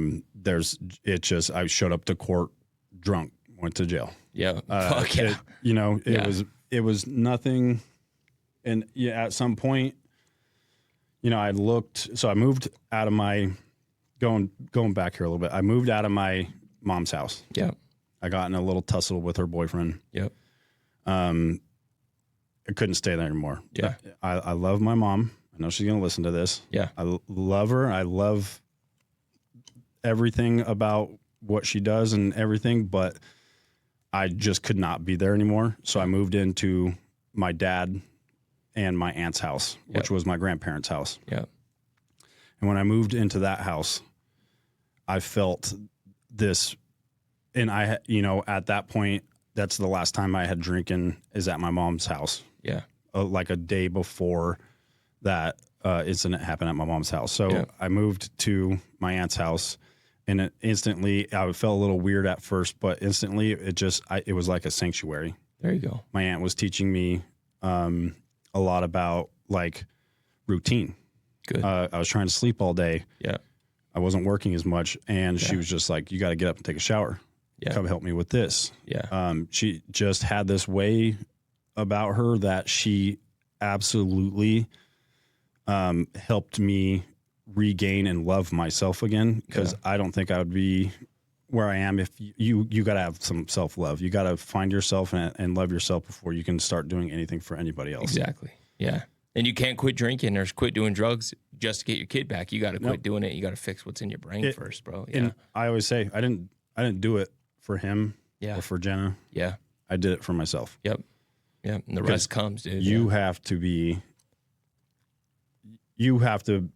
showed up to court drunk, went to jail. Yeah. Fuck yeah. It was nothing. And at some point, I moved out of my, going back here a little bit. I moved out of my mom's house. Yeah. I got in a little tussle with her boyfriend. Yep. I couldn't stay there anymore. Yeah. I love my mom. I know she's going to listen to this. Yeah. I love her. I love everything about what she does and everything, but I just could not be there anymore. So I moved into my dad and my aunt's house, which was my grandparents' house. Yeah. And when I moved into that house, I felt this, and at that point, that's the last time I had drinking is at my mom's house. Yeah. Like a day before that incident happened at my mom's house. So I moved to my aunt's house, and instantly I felt a little weird at first, but instantly it was like a sanctuary. There you go. My aunt was teaching me a lot about like routine. Good. I was trying to sleep all day. Yeah. I wasn't working as much, and she was just like, "You got to get up and take a shower. Yeah. Come help me with this." Yeah. She just had this way about her that she absolutely helped me regain and love myself again, because I don't think I would be where I am if you got to have some self-love. You got to find yourself and love yourself before you can start doing anything for anybody else. Exactly. Yeah. And you can't quit drinking or quit doing drugs just to get your kid back. You got to quit doing it. You got to fix what's in your brain first, bro. Yeah. And I always say I didn't do it for him or for Jenna. Yeah. I did it for myself. Yep. Yep. And the rest comes, dude. You have to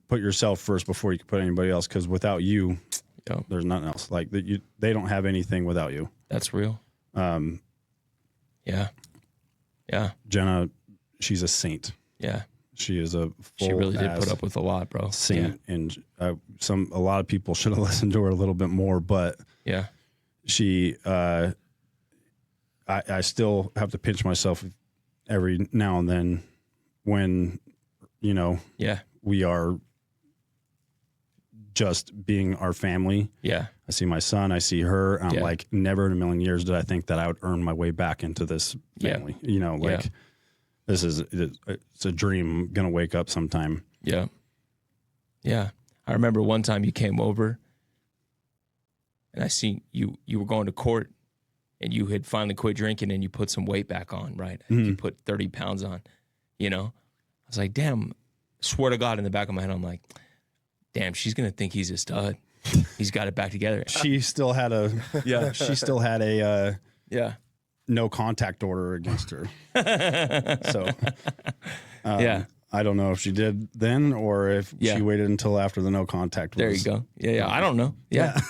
put yourself first before you can put anybody else, because without you, there's nothing else. Like they don't have anything without you. That's real. Yeah. Yeah. Jenna, she's a saint. Yeah. She is a She really did put up with a lot, bro. Saint, and a lot of people should have listened to her a little bit more, but she, I still have to pinch myself every now and then when, we are just being our family. Yeah. I see my son, I see her. I'm like, never in a million years did I think that I would earn my way back into this family. This is, it's a dream. I'm going to wake up sometime. Yeah. Yeah. I remember one time you came over and I seen you were going to court and you had finally quit drinking and you put some weight back on, right? You put 30 pounds on, I was like, damn, swear to God, in the back of my head, I'm like, damn, she's going to think he's a stud. He's got it back together. She still had a no contact order against her. So, I don't know if she did then or if she waited until after the no contact. There you go. Yeah. I don't know. Yeah.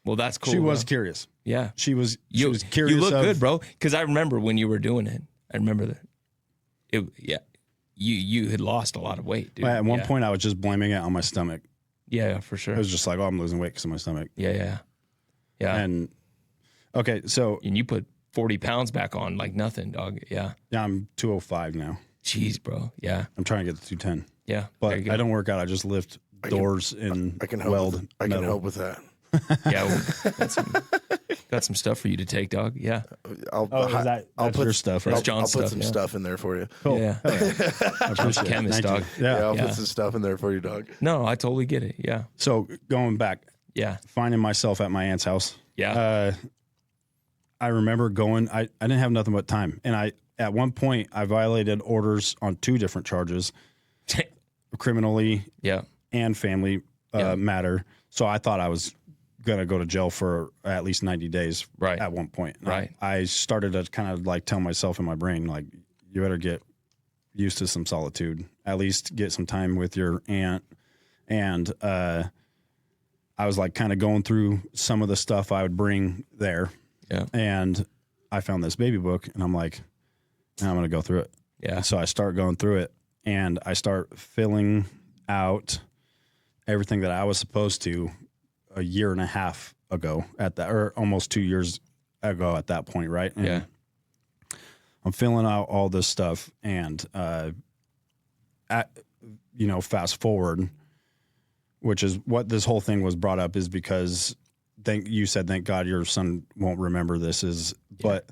Well, that's cool. She was curious. Yeah. She was curious. You look good, bro. Because I remember when you were doing it. I remember that. You had lost a lot of weight, dude. At one point, I was just blaming it on my stomach. Yeah, for sure. It was just like, I'm losing weight because of my stomach. Yeah. And okay, so and you put 40 pounds back on like nothing, dog. Yeah. Yeah, I'm 205 now. Jeez, bro. Yeah. I'm trying to get to 210. Yeah. But I don't work out. I just lift doors and weld. I can help with that. Yeah, well, got some stuff for you to take, dog. Yeah. I'll put your stuff. Right? I'll put some stuff in there for you. Cool. Yeah. I appreciate it. Chemist, dog. I'll put some stuff in there for you, dog. No, I totally get it. Yeah. So going back, finding myself at my aunt's house. Yeah. I remember going. I didn't have nothing but time, and at one point I violated orders on 2 different charges, criminally, and family matter. So I thought I was gonna go to jail for at least 90 days Right. at one point. And Right. I started to kind of like tell myself in my brain, like, you better get used to some solitude, at least get some time with your aunt. And I was like kind of going through some of the stuff I would bring there. Yeah. And I found this baby book, and I'm like, I'm going to go through it. Yeah. So I start going through it, and I start filling out everything that I was supposed to a year and a half ago at that, or almost 2 years ago at that point. Right. And Yeah. I'm filling out all this stuff, and, fast forward, which is what this whole thing was brought up, is because thank God your son won't remember this, but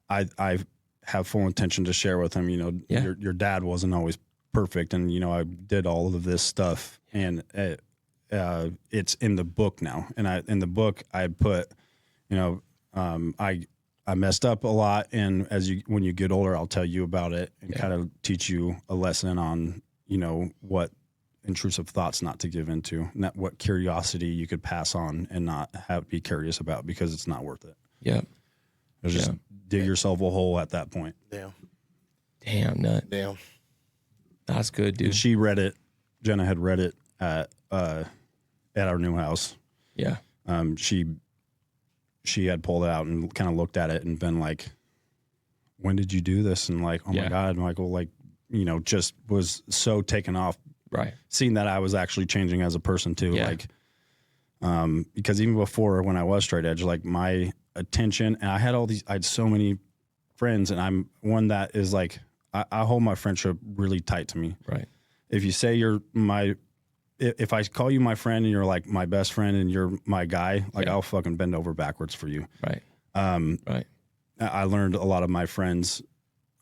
I have full intention to share with him, your dad wasn't always perfect. And, I did all of this stuff, and it's in the book now. And in the book I put, I messed up a lot. And when you get older, I'll tell you about it and kind of teach you a lesson on, what intrusive thoughts not to give into, what curiosity you could pass on and not be curious about, because it's not worth it. Yeah. Just dig yourself a hole at that point. Damn, nut. Damn. That's good, dude. And she read it. Jenna had read it at our new house. Yeah. She had pulled it out and kind of looked at it and been like, when did you do this? And like, oh my God, Michael, like, just was so taken off. Right. Seeing that I was actually changing as a person too. Yeah. Like, because even before, when I was straight edge, like my attention, and I had so many friends, and I'm one that is like, I hold my friendship really tight to me. Right. If you say if I call you my friend and you're like my best friend and you're my guy, like I'll fucking bend over backwards for you. Right. Right. I learned a lot of my friends,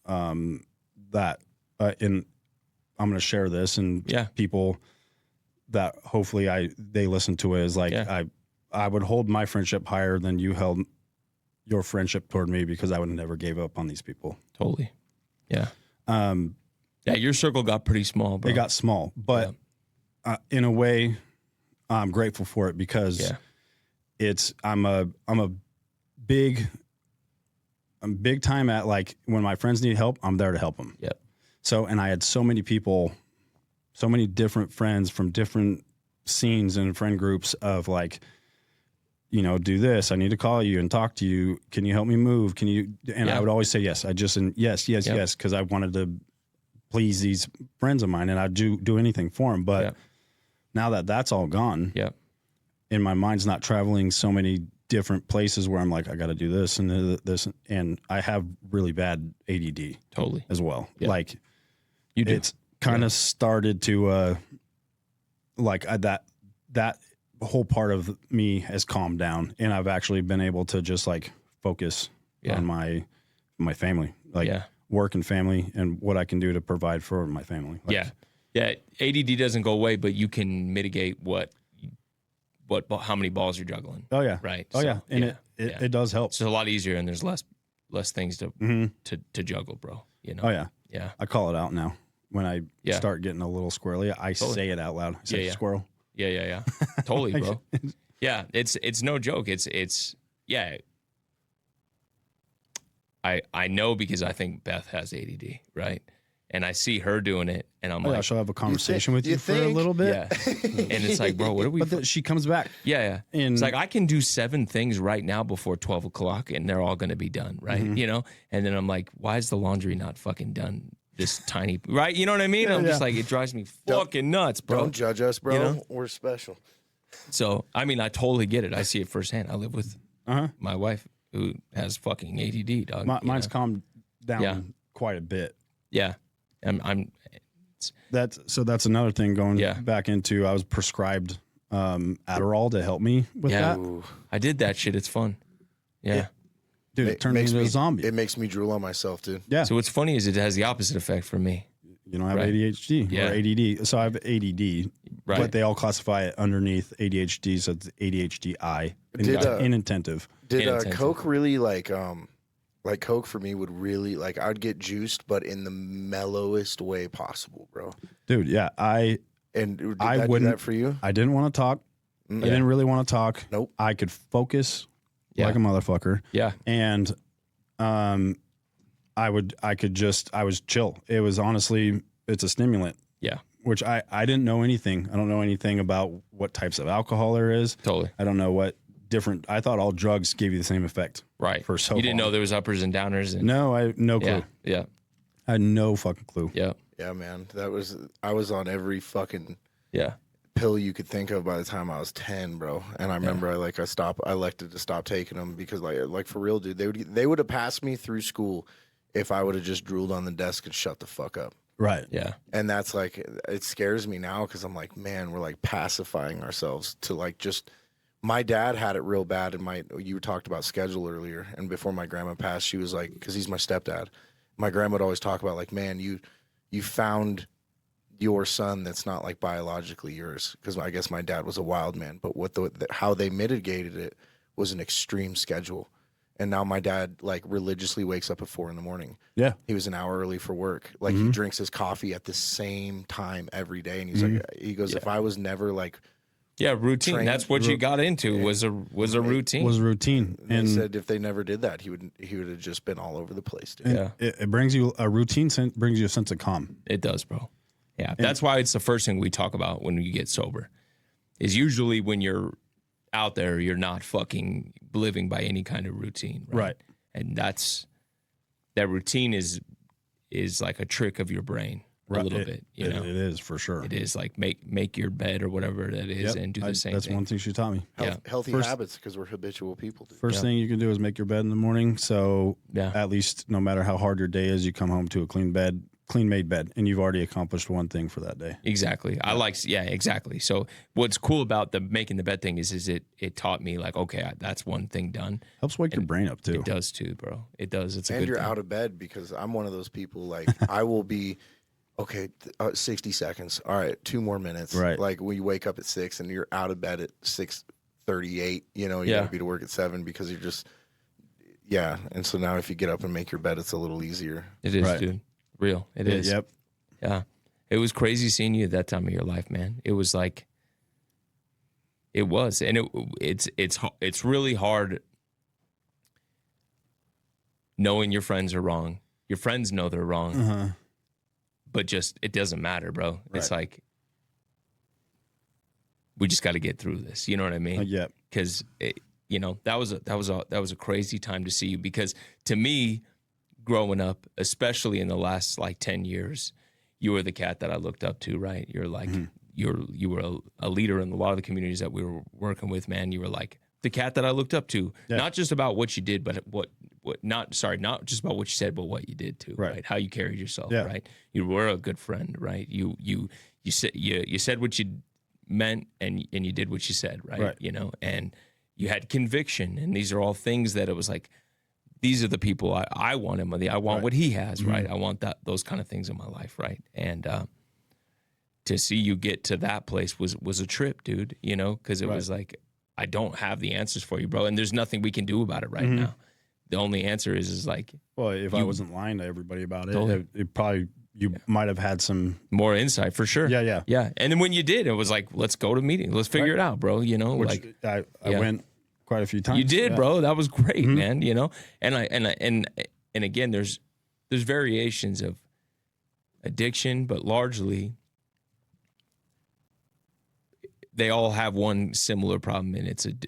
that, I'm going to share this, and people that hopefully they listen to it, is like, I would hold my friendship higher than you held your friendship toward me, because I would have never gave up on these people. Totally. Yeah. Your circle got pretty small, bro. It got small, but in a way, I'm grateful for it, because I'm big time at, like, when my friends need help, I'm there to help them. Yep. So, and I had so many people, so many different friends from different scenes and friend groups of like, do this. I need to call you and talk to you. Can you help me move? Can you? And I would always say yes. Yes, because I wanted to please these friends of mine, and I'd do anything for them. But now that that's all gone, and my mind's not traveling so many different places where I'm like, I got to do this and this, and I have really bad ADD Totally. as well. Yeah. Like, You do. it's kind of started to that whole part of me has calmed down, and I've actually been able to just like focus on my family, like work and family, and what I can do to provide for my family. Like, ADD doesn't go away, but you can mitigate how many balls you're juggling. Oh yeah. Right. Oh yeah. And it does help. It's a lot easier, and there's less things to juggle, bro. Oh yeah. Yeah. I call it out now. When I start getting a little squirrely, I say it out loud. I say squirrel. Yeah. Totally, bro. Yeah. It's no joke. I know, because I think Beth has ADD, right? And I see her doing it, and I'm like, she'll have a conversation with you for a think? little bit. Yeah. And it's like, bro, what are we? But she comes back. Yeah. And it's like, I can do 7 things right now before 12 o'clock, and they're all going to be done, right? And then I'm like, why is the laundry not fucking done? This tiny, right? You know what I mean? I'm just like, it drives me fucking nuts, bro. Don't judge us, bro. We're special. So, I mean, I totally get it. I see it firsthand. I live with my wife, who has fucking ADD, dog. Mine's calmed down quite a bit. Yeah. That's another thing going back into, I was prescribed Adderall to help me with that. Ooh. I did that shit. It's fun. Yeah. Dude, it turned me into a zombie. It makes me drool on myself, dude. Yeah. So what's funny is it has the opposite effect for me. You don't have ADHD or ADD. So I have ADD, but they all classify it underneath ADHD. So it's ADHD-I, inattentive. Did Coke really like Coke for me would really like, I'd get juiced, but in the mellowest way possible, bro. Dude, yeah. And did I that wouldn't do that for you? I didn't want to talk. I didn't really want to talk. Nope. I could focus Yeah. like a motherfucker. Yeah. And I was chill. It was honestly, it's a stimulant. Yeah. Which I didn't know anything. I don't know anything about what types of alcohol there is. Totally. I don't know what different, I thought all drugs gave you the same effect. Right. For so you didn't long. know there was uppers and downers. And, No, I no clue. Yeah. Yeah. I had no fucking clue. Yeah. Yeah, man. I was on every fucking Yeah. pill you could think of by the time I was 10, bro. And I remember I elected to stop taking them because like for real, dude, they would have passed me through school if I would have just drooled on the desk and shut the fuck up. Right. Yeah. And that's like, it scares me now because I'm like, man, we're like pacifying ourselves to like just, my dad had it real bad. And you talked about schedule earlier. And before my grandma passed, she was like, because he's my stepdad, my grandma would always talk about like, man, you found your son that's not like biologically yours. Because I guess my dad was a wild man, but how they mitigated it was an extreme schedule. And now my dad like religiously wakes up at 4 a.m. Yeah. He was an hour early for work. Like he drinks his coffee at the same time every day. And he's like, he goes, if I was never like, Yeah. Routine. Trained. That's what you got into was a routine. Was routine. they And said if they never did that, he would have just been all over the place. Dude. Yeah. it brings you a routine, brings you a sense of calm. It does, bro. Yeah. That's why it's the first thing we talk about when you get sober is usually when you're out there, you're not fucking living by any kind of routine. Right. And that routine is like a trick of your brain a little bit, you know? It is for sure. It is like make your bed or whatever that is and do the same That's thing. one thing she taught me. Healthy habits because we're habitual people. Dude. First thing you can do is make your bed in the morning. So Yeah. at least no matter how hard your day is, you come home to a clean made bed, and you've already accomplished one thing for that day. Exactly. Exactly. So what's cool about the making the bed thing is it taught me like, okay, that's one thing done. Helps wake your brain up too. It does too, bro. It does. It's a And good you're thing. out of bed because I'm one of those people like I will be, okay, 60 seconds. All right, 2 more minutes. Right. Like when you wake up at 6 and you're out of bed at 6:38, you know, you Yeah. gotta be to work at 7 because you're just, yeah. And so now if you get up and make your bed, it's a little easier. It is, Right. dude. Real. It is. Yep. Yeah. It was crazy seeing you at that time of your life, man. It was like, it was. And it's really hard knowing your friends are wrong. Your friends know they're wrong, but just, it doesn't matter, bro. It's like, we just got to get through this. You know what I mean? Yeah. Because, you know, that was a crazy time to see you because to me, growing up, especially in the last like 10 years, you were the cat that I looked up to, right? You're like, you were a leader in a lot of the communities that we were working with, man. You were like the cat that I looked up to, not just about what you did, but not just about what you said, but what you did too, right? How you carried yourself, right? You were a good friend, right? You said what you meant and you did what you said, right? You know, and you had conviction, and these are all things that it was like, these are the people I want him. I want what he has, right? I want those kind of things in my life, right? And to see you get to that place was a trip, dude. You know, because it was like, I don't have the answers for you, bro, and there's nothing we can do about it right now. The only answer is like, well, if I wasn't lying to everybody about it, Totally. it probably you might have had some more insight for sure. Yeah. And then when you did, it was like, let's go to meeting, let's figure it out, bro. You know, Which like I went quite a few times. you did, bro. That was great, man. You know, and again, there's variations of addiction, but largely they all have one similar problem, and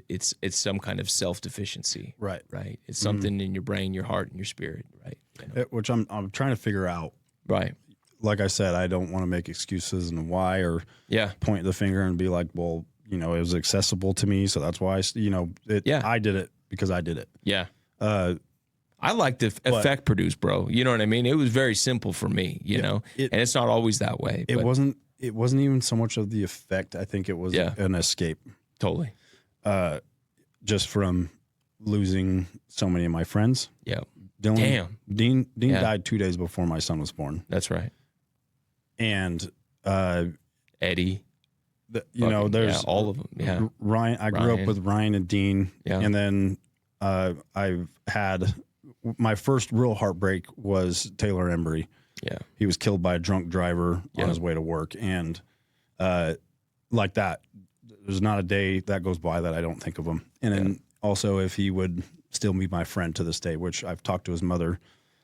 it's some kind of self-deficiency. Right. It's something in your brain, your heart, and your spirit, right? You know? Which I'm trying to figure out. Right. Like I said, I don't want to make excuses and why or Yeah. point the finger and be like, well, you know, it was accessible to me, so that's why I did it because I did it. Yeah. I like the effect produced, bro. You know what I mean? It was very simple for me, you know, and it's not always that way. It wasn't even so much of the effect. I think it was an escape. Totally. Just from losing so many of my friends. Yeah. Dylan, Damn. Dean died 2 days before my son was born. That's right. And Eddie. There's all of them. Yeah. Ryan. I grew up with Ryan and Dean. Yeah. And then I've had my first real heartbreak was Taylor Embry. Yeah. He was killed by a drunk driver on his way to work. And like that, there's not a day that goes by that I don't think of him. And then also if he would still be my friend to this day, which I've talked to his mother.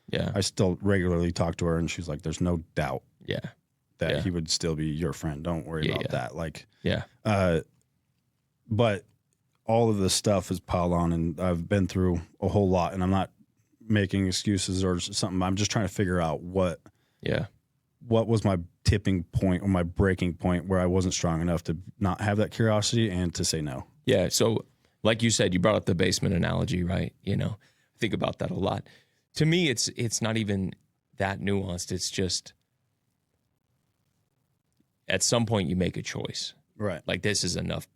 Yeah. I still regularly talk to her, and she's like, there's no doubt that he would still be your friend. Don't worry about that. Like, but all of this stuff is piled on, and I've been through a whole lot, and I'm not making excuses or something. I'm just trying to figure out what was my tipping point or my breaking point where I wasn't strong enough to not have that curiosity and to say no. Yeah. So like you said, you brought up the basement analogy, right? You know, I think about that a lot. To me, it's not even that nuanced. It's just at some point you make a choice. Right. Like this is enough,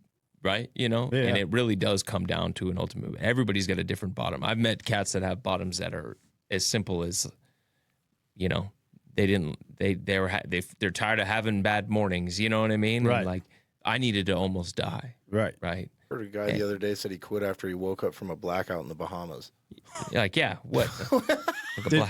right? You know? Yeah. And it really does come down to an ultimate. Everybody's got a different bottom. I've met cats that have bottoms that are as simple as, you know, they're tired of having bad mornings, you know what I mean? Right. And like I needed to almost die. Right. Right. I heard a guy the other day said he quit after he woke up from a blackout in the Bahamas. Like, yeah, what?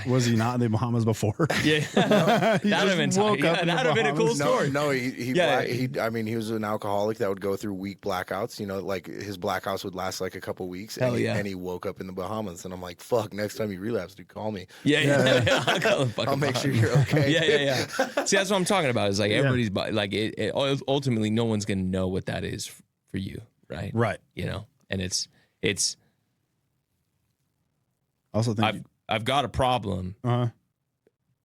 Was he not in the Bahamas before? Yeah, that'd have been a cool story. No, he I mean, he was an alcoholic that would go through week blackouts. You know, like his blackouts would last like a couple weeks. And he woke up in the Bahamas, and I'm like, fuck. Next time you relapse, dude, call me. I'll make sure you're okay. Yeah. See, that's what I'm talking about. Is like everybody's like it ultimately, no one's gonna know what that is for you, right? Right. You know, and it's. Also think I've got a problem.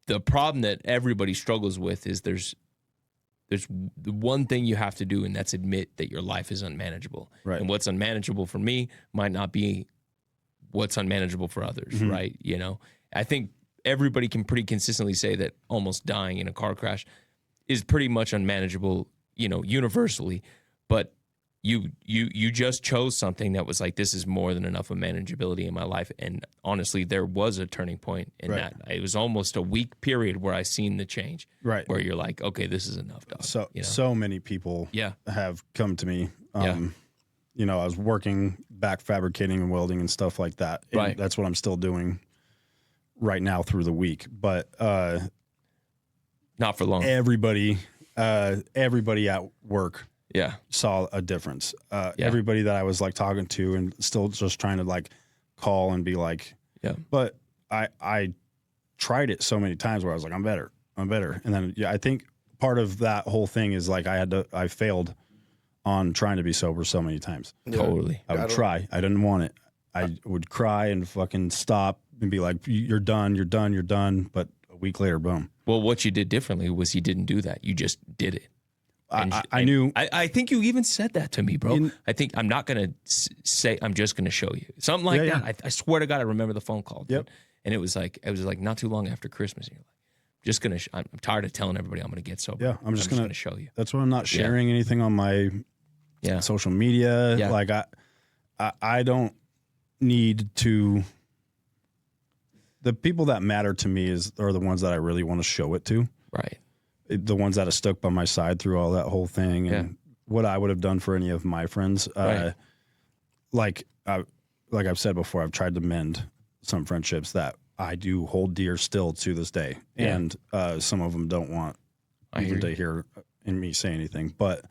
The problem that everybody struggles with is there's the one thing you have to do, and that's admit that your life is unmanageable. Right. And what's unmanageable for me might not be what's unmanageable for others, right? You know, I think everybody can pretty consistently say that almost dying in a car crash is pretty much unmanageable, you know, universally. But you just chose something that was like, this is more than enough of manageability in my life. And honestly, there was a turning point in that. It was almost a week period where I seen the change. Right. Where you're like, okay, this is enough, dog. So you know? So many people have come to me. You know, I was working back fabricating and welding and stuff like that. And right. That's what I'm still doing right now through the week. But not for long. Everybody at work saw a difference. Everybody that I was like talking to and still just trying to like call and be like, but I tried it so many times where I was like, I'm better. And then, I think part of that whole thing is like I failed on trying to be sober so many times. Totally. I would try. I didn't want it. I would cry and fucking stop and be like, you're done. But a week later, boom. Well, what you did differently was you didn't do that. You just did it. I knew. I think you even said that to me, bro. I think I'm not going to say, I'm just going to show you. Something like that. I swear to God, I remember the phone call. Dude. And it was like not too long after Christmas. And you're like, just going to, I'm tired of telling everybody I'm going to get sober. Yeah, I'm just going to show you. That's why I'm not sharing anything on my social media. Yeah. Like I don't need to. The people that matter to me are the ones that I really want to show it to. Right. The ones that have stuck by my side through all that whole thing and what I would have done for any of my friends. Like I've said before, I've tried to mend some friendships that I do hold dear still to this day. Yeah. And some of them don't want even to hear me say anything. But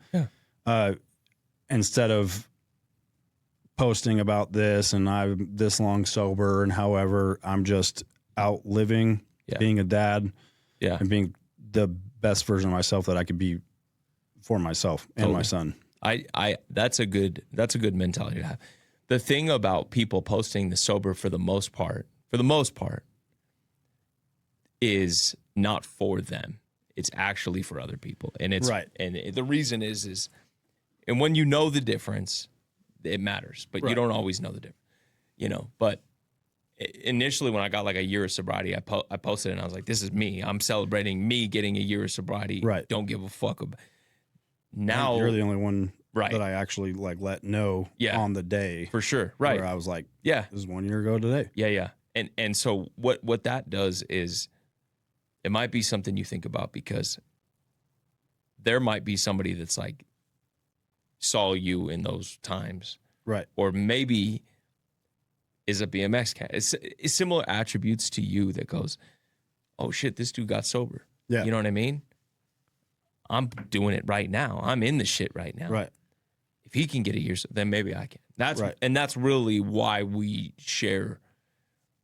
instead of posting about this and I'm this long sober and however, I'm just out living, being a dad and being the best version of myself that I could be for myself and my son. That's a good mentality to have. The thing about people posting the sober for the most part, is not for them. It's actually for other people. And it's and the reason is and when you know the difference, it matters, but you don't always know the difference. You know, but initially when I got like a year of sobriety, I posted it and I was like, this is me. I'm celebrating me getting a year of sobriety. Right. Don't give a fuck about. Now you're the only one that I actually like let know on the day. For sure. Right. Where I was like, this is 1 year ago today. Yeah. And so what that does is it might be something you think about because there might be somebody that's like saw you in those times. Right. Or maybe is a BMX cat. It's similar attributes to you that goes, oh shit, this dude got sober. Yeah. You know what I mean? I'm doing it right now. I'm in the shit right now. Right. if he can get a year, then maybe I can. That's Right. And that's really why we share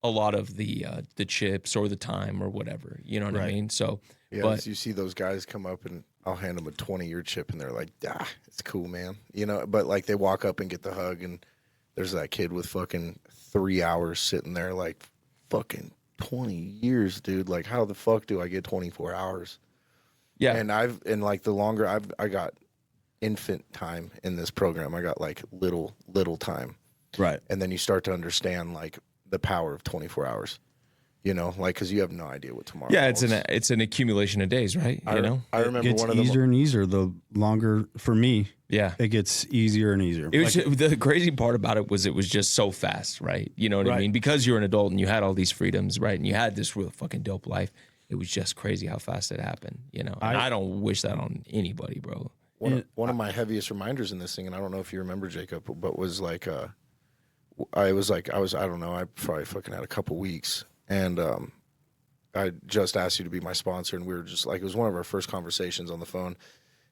a lot of the chips or the time or whatever. You know what I Right. mean? So, Yeah, but you see those guys come up and I'll hand them a 20-year chip and they're like, it's cool, man. You know, but like they walk up and get the hug and there's that kid with fucking 3 hours sitting there like fucking 20 years, dude. Like how the fuck do I get 24 hours? yeah, And like the longer I got infant time in this program, I got like little time. Right. And then you start to understand like the power of 24 hours. You know, like because you have no idea what tomorrow. yeah, holds. it's an accumulation of days, right? You know? I remember It gets one of them. easier and easier the longer, for me, Yeah. it gets easier and easier. It was the crazy part about it was just so fast, right? You know what I Right. mean? Because you're an adult and you had all these freedoms, right? And you had this real fucking dope life. It was just crazy how fast it happened, you know? And I don't wish that on anybody, bro. One of my heaviest reminders in this thing, and I don't know if you remember, Jacob, but was like, I don't know, I probably fucking had a couple weeks, and I just asked you to be my sponsor, and we were just like, it was one of our first conversations on the phone,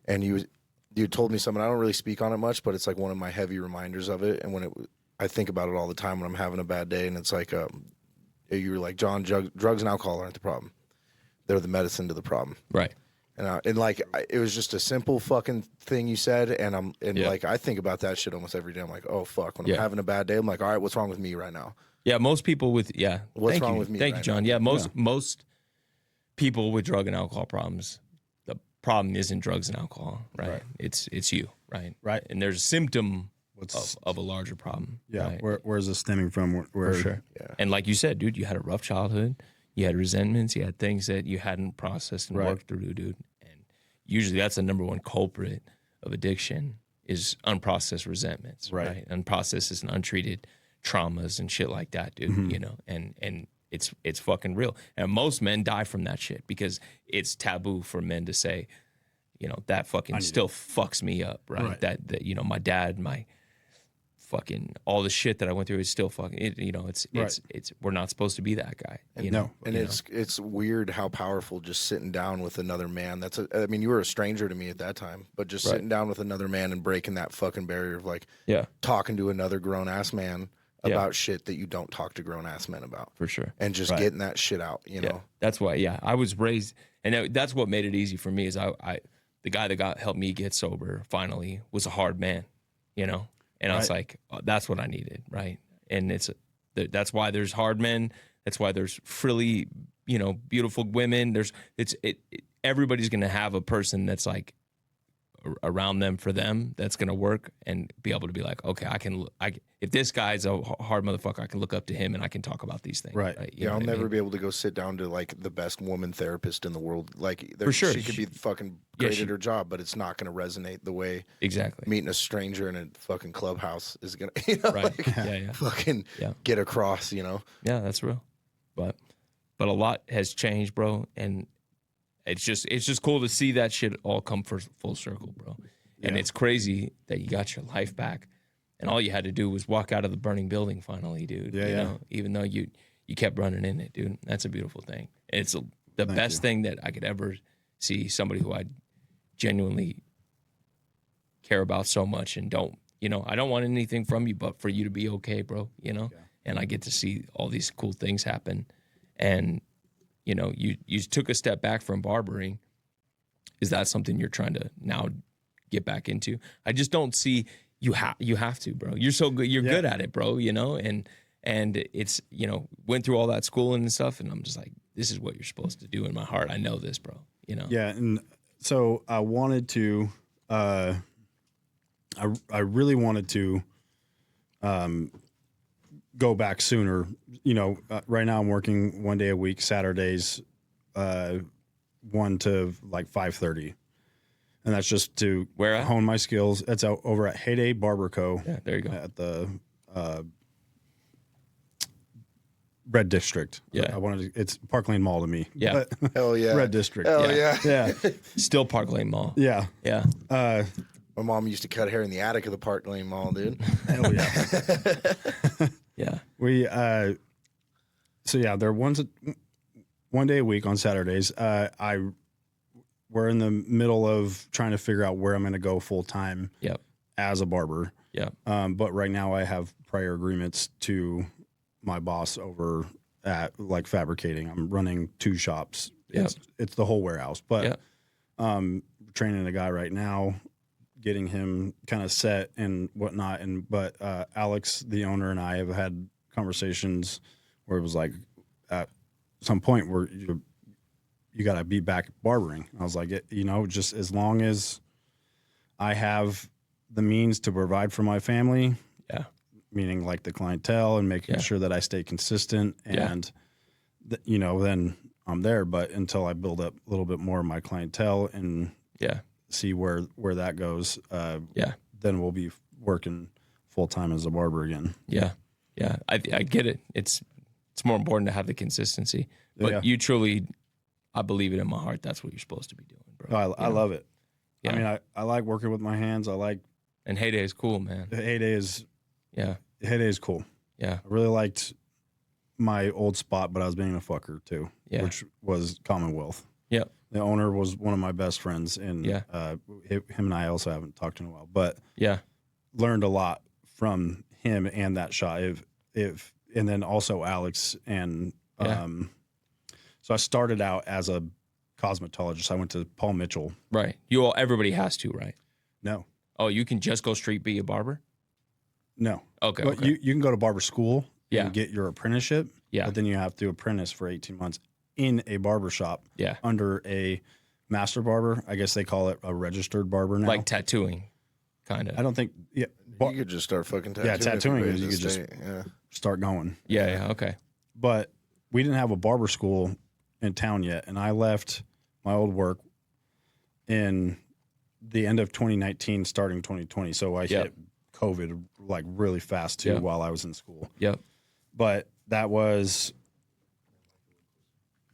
and you told me something. I don't really speak on it much, but it's like one of my heavy reminders of it, and I think about it all the time when I'm having a bad day, and it's like, you were like, John, drugs and alcohol aren't the problem; they're the medicine to the problem. Right. And like it was just a simple fucking thing you said, and like I think about that shit almost every day. I'm like, oh fuck, when I'm having a bad day, I'm like, all right, what's wrong with me right now? Yeah, most people with What's wrong with me Thank you, right John. now? Yeah, most people with drug and alcohol problems, the problem isn't drugs and alcohol, right? It's you, right? Right. And there's a symptom of a larger problem. Yeah. right? Where's it stemming from? Where, For sure. Yeah. And like you said, dude, you had a rough childhood. You had resentments. You had things that you hadn't processed and Right. worked through, dude. And usually that's the number one culprit of addiction is unprocessed resentments, right? Unprocessed and untreated traumas and shit like that, dude. You know, and it's fucking real. And most men die from that shit because it's taboo for men to say, you know, that fucking still fucks me up, right? That you know, my dad, my fucking all the shit that I went through is still fucking it, you know, it's we're not supposed to be that guy. You know? And it's weird how powerful just sitting down with another man. I mean, you were a stranger to me at that time, but just sitting down with another man and breaking that fucking barrier of like talking to another grown ass man about shit that you don't talk to grown ass men about. For sure. And just getting that shit out, you know. That's why I was raised, and that's what made it easy for me is I the guy that helped me get sober finally was a hard man, you know. And I was like, oh, that's what I needed, right? And that's why there's hard men. That's why there's frilly, you know, beautiful women. Everybody's gonna have a person that's like around them for them that's gonna work and be able to be like, okay, if this guy's a hard motherfucker, I can look up to him and I can talk about these things. Right. You know I'll what I never mean? be able to go sit down to like the best woman therapist in the world. Like, For sure. she could be fucking great at her job, but it's not going to resonate the way Exactly. meeting a stranger in a fucking clubhouse is going to, you know, Right. like, fucking get across, you know? Yeah, that's real. But a lot has changed, bro, and it's just cool to see that shit all come full circle, bro. And it's crazy that you got your life back, and all you had to do was walk out of the burning building finally, dude. You know, even though you kept running in it, dude. That's a beautiful thing. It's the best thing that I could ever see somebody who I genuinely care about so much and don't, you know, I don't want anything from you but for you to be okay, bro, you know? And I get to see all these cool things happen. And, you know, you took a step back from barbering. Is that something you're trying to now get back into? I just don't see you have to, bro. You're so good. You're good at it, bro, you know? And it's, you know, went through all that schooling and stuff. And I'm just like, this is what you're supposed to do in my heart. I know this, bro, you know? Yeah. And so I wanted to, I really wanted to go back sooner. You know, right now I'm working 1 day a week, Saturdays, 1 to like 5:30. And that's just to hone my skills. It's out over at Heyday Barber Co. Yeah, there you go. At the Red District. Yeah. It's Park Lane Mall to me. Yeah. But Hell yeah. Red District. Hell Yeah. yeah. Yeah. Still Park Lane Mall. Yeah. Yeah. My mom used to cut hair in the attic of the Park Lane Mall, dude. Hell yeah. Yeah. We so yeah, they're 1 day a week on Saturdays. We're in the middle of trying to figure out where I'm going to go full time. Yep. as a barber. Yeah. But right now I have prior agreements to my boss over at like fabricating. I'm running 2 shops. Yeah. It's the whole warehouse, but Yeah. training a guy right now, getting him kind of set and whatnot. But Alex, the owner, and I have had conversations where it was like at some point where you got to be back barbering. I was like, just as long as I have the means to provide for my family, Yeah. meaning like the clientele and making sure that I stay consistent and, then I'm there. But until I build up a little bit more of my clientele and see where that goes, then we'll be working full time as a barber again. Yeah. Yeah. I get it. It's more important to have the consistency, but you truly, I believe it in my heart. That's what you're supposed to be doing, bro. I love it. Yeah. I mean, I like working with my hands. And heyday is cool, man. Heyday is cool. Yeah. I really liked my old spot, but I was being a fucker too, which was Commonwealth. Yep. The owner was one of my best friends, and him and I also haven't talked in a while, but learned a lot from him and that shop. And then also Alex and so I started out as a cosmetologist. I went to Paul Mitchell. Right. Everybody has to, right? No. Oh, you can just go straight be a barber? No. Okay. But you can go to barber school Yeah. and get your apprenticeship. Yeah. But then you have to apprentice for 18 months in a barber shop. Yeah. Under a master barber. I guess they call it a registered barber now. Like tattooing, kind of. I don't think. Yeah. You could just start fucking tattooing. Yeah, tattooing is if you could just start going. Yeah. Okay. But we didn't have a barber school in town yet, and I left my old work in the end of 2019, starting 2020. So I hit COVID like really fast too while I was in school. Yep. But that was,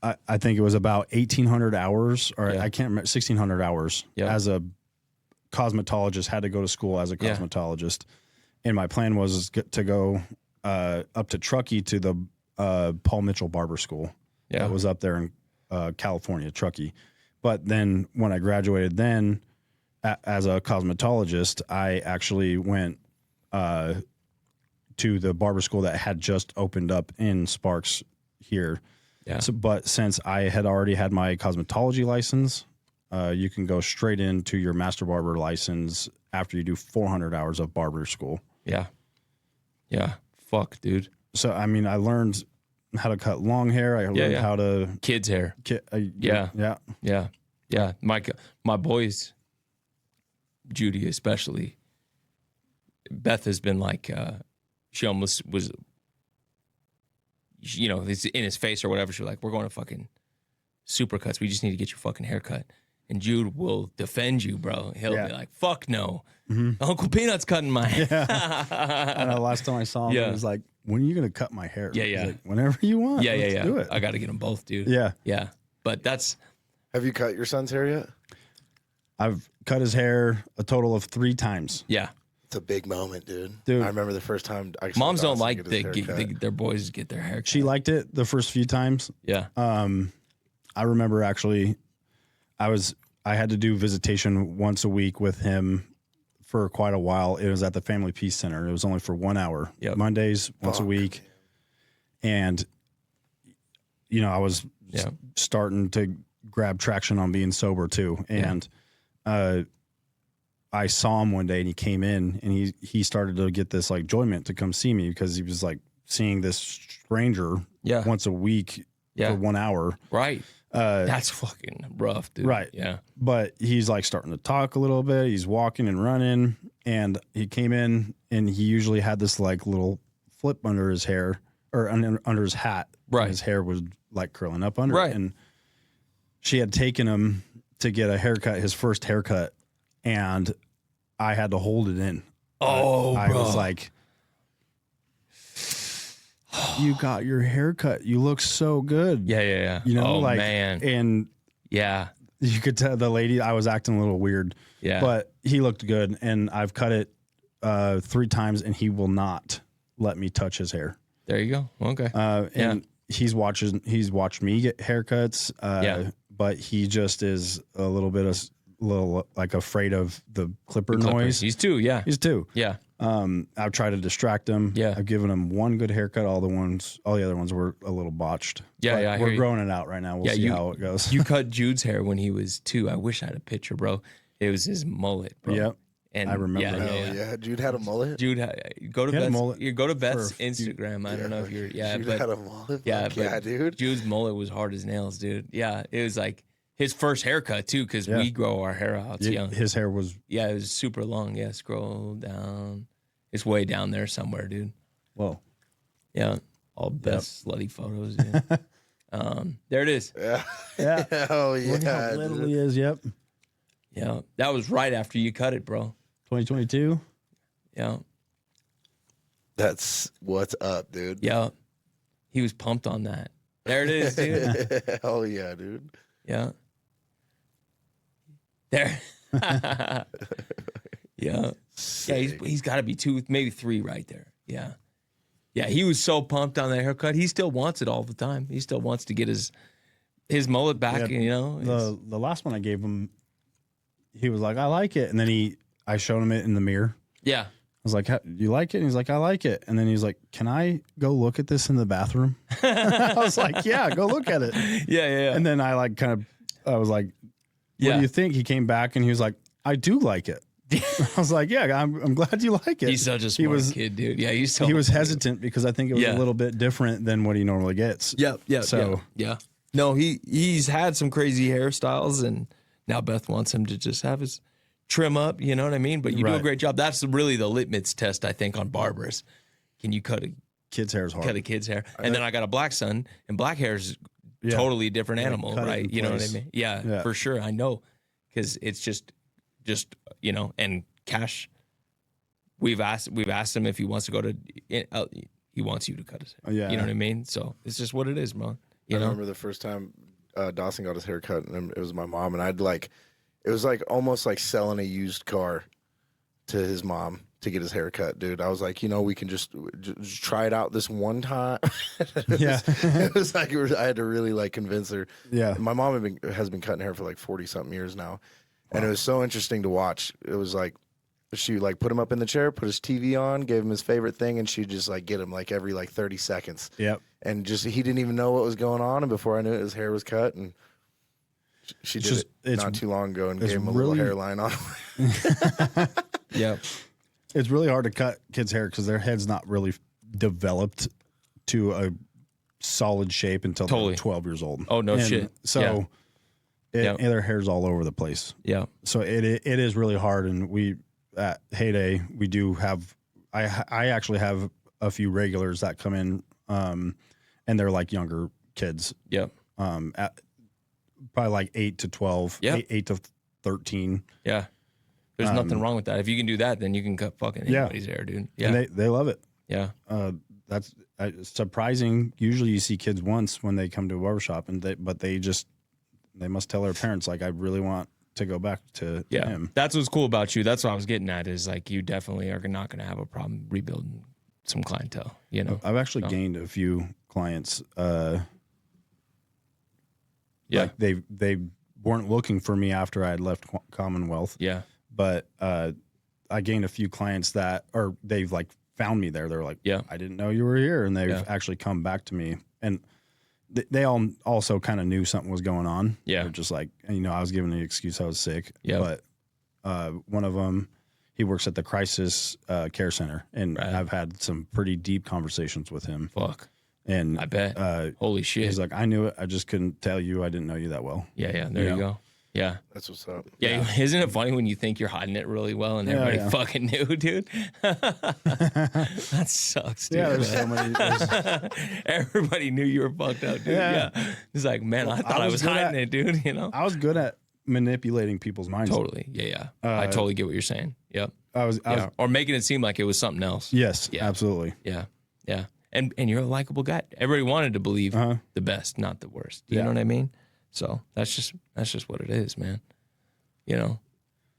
I think it was about 1,800 hours, or I can't remember, 1,600 hours as a cosmetologist. Had to go to school as a cosmetologist, and my plan was to go up to Truckee to the Paul Mitchell Barber School. Yeah, that was up there in California, Truckee. But then when I graduated, as a cosmetologist, I actually went to the barber school that had just opened up in Sparks here. Yeah. So, but since I had already had my cosmetology license, you can go straight into your master barber license after you do 400 hours of barber school. Yeah. Yeah. Fuck, dude. So, I mean, I learned how to cut long hair. I learned how to... Kids' hair. Yeah. My boys, Judy especially, Beth has been like, she almost was, it's in his face or whatever. She's like, we're going to fucking Supercuts. We just need to get your fucking haircut. And Jude will defend you, bro. He'll be like, fuck no. Mm-hmm. Uncle Peanut's cutting my hair. And the last time I saw him, he was like, when are you going to cut my hair? Yeah, yeah. Like, whenever you want. Let's do it. I got to get them both, dude. Yeah. Yeah. But that's... Have you cut your son's hair yet? I've cut his hair a total of 3 times. Yeah. It's a big moment, dude. I remember the first time. Moms don't like their boys get their hair cut. She liked it the first few times. Yeah. I remember actually, I had to do visitation once a week with him for quite a while. It was at the Family Peace Center. It was only for 1 hour. Yep. Mondays, once a week. And, I was starting to grab traction on being sober too. And I saw him one day and he came in and he started to get this like enjoyment to come see me because he was like seeing this stranger once a week for 1 hour. Right. That's fucking rough, dude. Right. Yeah. But he's like starting to talk a little bit. He's walking and running. And he came in and he usually had this like little flip under his hair or under his hat. Right. His hair was like curling up under right. it. And she had taken him to get a haircut, his first haircut. And I had to hold it in. Oh, I was like, you got your haircut. You look so good. Yeah. Man. And you could tell the lady, I was acting a little weird. Yeah. But he looked good. And I've cut it 3 times and he will not let me touch his hair. There you go. Okay. And he's watched me get haircuts. But he just is a little bit of little like afraid of the clipper Clippers. noise. He's 2, yeah. He's 2. Yeah. I've tried to distract him. Yeah. I've given him one good haircut. All the other ones were a little botched. Yeah, But yeah, I we're hear you. growing it out right now. We'll see how it goes. You cut Jude's hair when he was 2. I wish I had a picture, bro. It was his mullet, bro. Yep. And I remember yeah, that. Yeah, Jude had a mullet. Jude, go to He had a Beth's. mullet You go to for Beth's a few- Instagram. I don't know if you're. Yeah, Jude but had a mullet. yeah, Fuck but yeah, dude. Jude's mullet was hard as nails, dude. Yeah, it was like his first haircut too, because Yeah. we grow our hair out young. His hair was Yeah, it was super long. Yeah, scroll down. It's way down there somewhere, dude. whoa. Yeah, all best slutty photos. Dude. There it is. Yeah. Yeah. Oh Look how yeah. little dude. he is. Yep. Yeah, that was right after you cut it, bro. 2022. Yeah, That's what's up, dude. yeah. He was pumped on that. There it is, dude. Hell yeah, dude. Yeah. There. Yeah. Yeah, he's got to be 2, maybe 3 right there. Yeah. Yeah, he was so pumped on that haircut. He still wants it all the time. He still wants to get his mullet back, Yeah, you know. The last one I gave him, he was like, I like it. And then I showed him it in the mirror. Yeah. I was like, you like it? And he's like, I like it. And then he's like, can I go look at this in the bathroom? I was like, yeah, go look at it. Yeah. And then I was like, what do you think? He came back and he was like, I do like it. I was like, yeah, I'm glad you like it. He's such a smart kid, dude. Yeah, He was hesitant because I think it was a little bit different than what he normally gets. Yeah. So yeah. No, he's had some crazy hairstyles, and now Beth wants him to just have his trim up. You know what I mean? But you do a Right. great job. That's really the litmus test, I think, on barbers. Can you cut a kid's hair is hard. kid's hair? And then I got a black son, and black hair is totally different animal, cut it right? in You know what I place. mean? Yeah, for sure. I know, because it's just you know. And Cash, we've asked him if he wants to go to. He wants you to cut his hair. Yeah. You know what I mean? So it's just what it is, bro. You I know? remember the first time Dawson got his hair cut, and it was my mom, and it was like almost like selling a used car to his mom to get his hair cut, dude. I was like, we can just try it out this one time. It was like I had to really like convince her. Yeah. My mom has been cutting hair for like 40-something years now, and it was so interesting to watch. It was like she like put him up in the chair, put his TV on, gave him his favorite thing, and she'd just like get him like every like 30 seconds. Yep. And just he didn't even know what was going on, and before I knew it, his hair was cut, and she did it not too long ago and gave him a little hairline on. Yeah. It's really hard to cut kids' hair because their head's not really developed to a solid shape until Totally. they're 12 years old. Oh, no shit. So Yeah. and their hair's all over the place. Yeah. So it is really hard. And we at Heyday, we do have I actually have a few regulars that come in and they're like younger kids. Yep. At probably like 8 to 12, Yep. 8 to 13. Yeah. There's nothing wrong with that. If you can do that, then you can cut fucking anybody's hair, dude. Yeah. And they love it. Yeah. That's surprising. Usually you see kids once when they come to a barbershop, but they must tell their parents, like, I really want to go back to him. That's what's cool about you. That's what I was getting at, is like you definitely are not going to have a problem rebuilding some clientele, you know? I've actually gained a few clients. Yeah. Like they weren't looking for me after I had left Commonwealth. Yeah. But I gained a few clients they've like found me there. They're like, Yeah. I didn't know you were here. And they've actually come back to me. And they all also kind of knew something was going on. Yeah. They're just like, I was giving the excuse I was sick. Yeah. But one of them, he works at the crisis care center. And I've had some pretty deep conversations with him. Fuck. And I bet. Holy shit. he's like, I knew it. I just couldn't tell you. I didn't know you that well. Yeah. There you go. Yeah. That's what's up. Yeah. Isn't it funny when you think you're hiding it really well and everybody fucking knew, dude? That sucks, dude. Yeah, there's so many. Everybody knew you were fucked up, dude. Yeah. It's like, man, I thought I was hiding it, dude, you know? I was good at manipulating people's minds. Totally. Yeah. I totally get what you're saying. Yep. I was Or making it seem like it was something else. yes, Yeah. absolutely. Yeah. And you're a likable guy. Everybody wanted to believe the best, not the worst. You know what I mean? So that's just what it is, man. You know?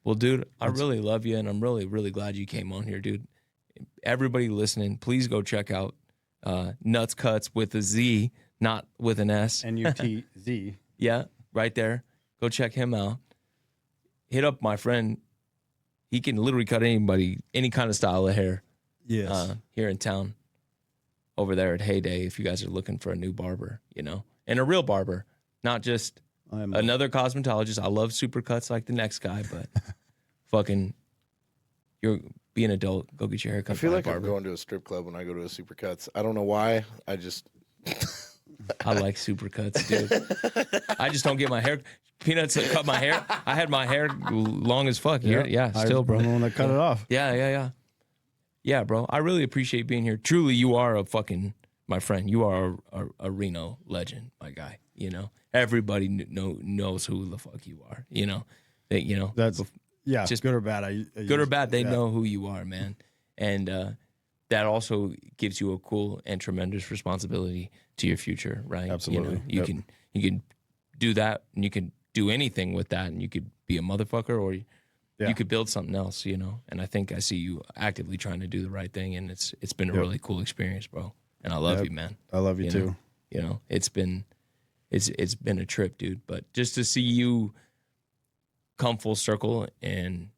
Well, dude, I really love you, and I'm really, really glad you came on here, dude. Everybody listening, please go check out Nuts Cuts with a Z, not with an S. NUTZ. Yeah, right there. Go check him out. hit up my friend. He can literally cut anybody, any kind of style of hair. Yes. Here in town, over there at Heyday, if you guys are looking for a new barber, you know, and a real barber, not just another cosmetologist. I love supercuts like the next guy, but fucking, be an adult. Go get your hair cut. I feel by a like I'm barber. going to a strip club when I go to a Supercuts. I don't know why. I just. I like supercuts, dude. I just don't get my hair. Peanuts cut my hair. I had my hair long as fuck. Yeah, still, bro. I'm the one that cut it off. Yeah, bro. I really appreciate being here. Truly, you are a fucking, my friend. You are a Reno legend, my guy. You know, everybody knows who the fuck you are. You know, That's just good or bad. good or bad, they know who you are, man. And that also gives you a cool and tremendous responsibility to your future, right? Absolutely. You can do that, and you can do anything with that, and you could be a motherfucker, or you could build something else, you know. And I think I see you actively trying to do the right thing, and it's been a really cool experience, bro. And I love you, man. I love you too. Know? You know, it's been a trip, dude. But just to see you come full circle and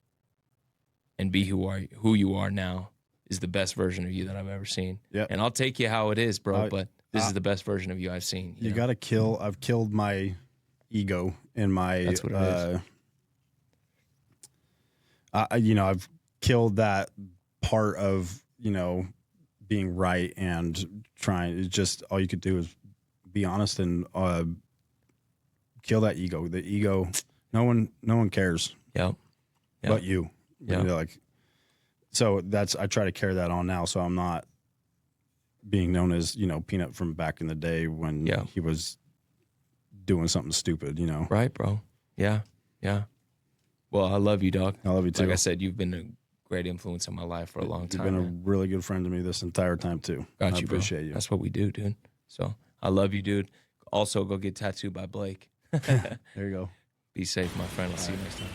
be who you are now is the best version of you that I've ever seen. Yep. And I'll take you how it is, bro. But this is the best version of you I've seen. You got to kill. I've killed my ego and my. That's what it is. I've killed that part of being right and trying. It's just all you could do is be honest and kill that ego. The ego. No one cares. Yep. But you. Yeah. So I try to carry that on now. So I'm not being known as, Peanut from back in the day when he was doing something stupid, Right, bro. Yeah. Yeah. Well, I love you, dog. I love you too. Like I said, you've been a great influence in my life for a long time. You've been a really good friend to me this entire time too. Got I you, appreciate bro. you. That's what we do, dude. So I love you, dude. Also, go get tattooed by Blake. There you go. Be safe, my friend. I'll see you next time.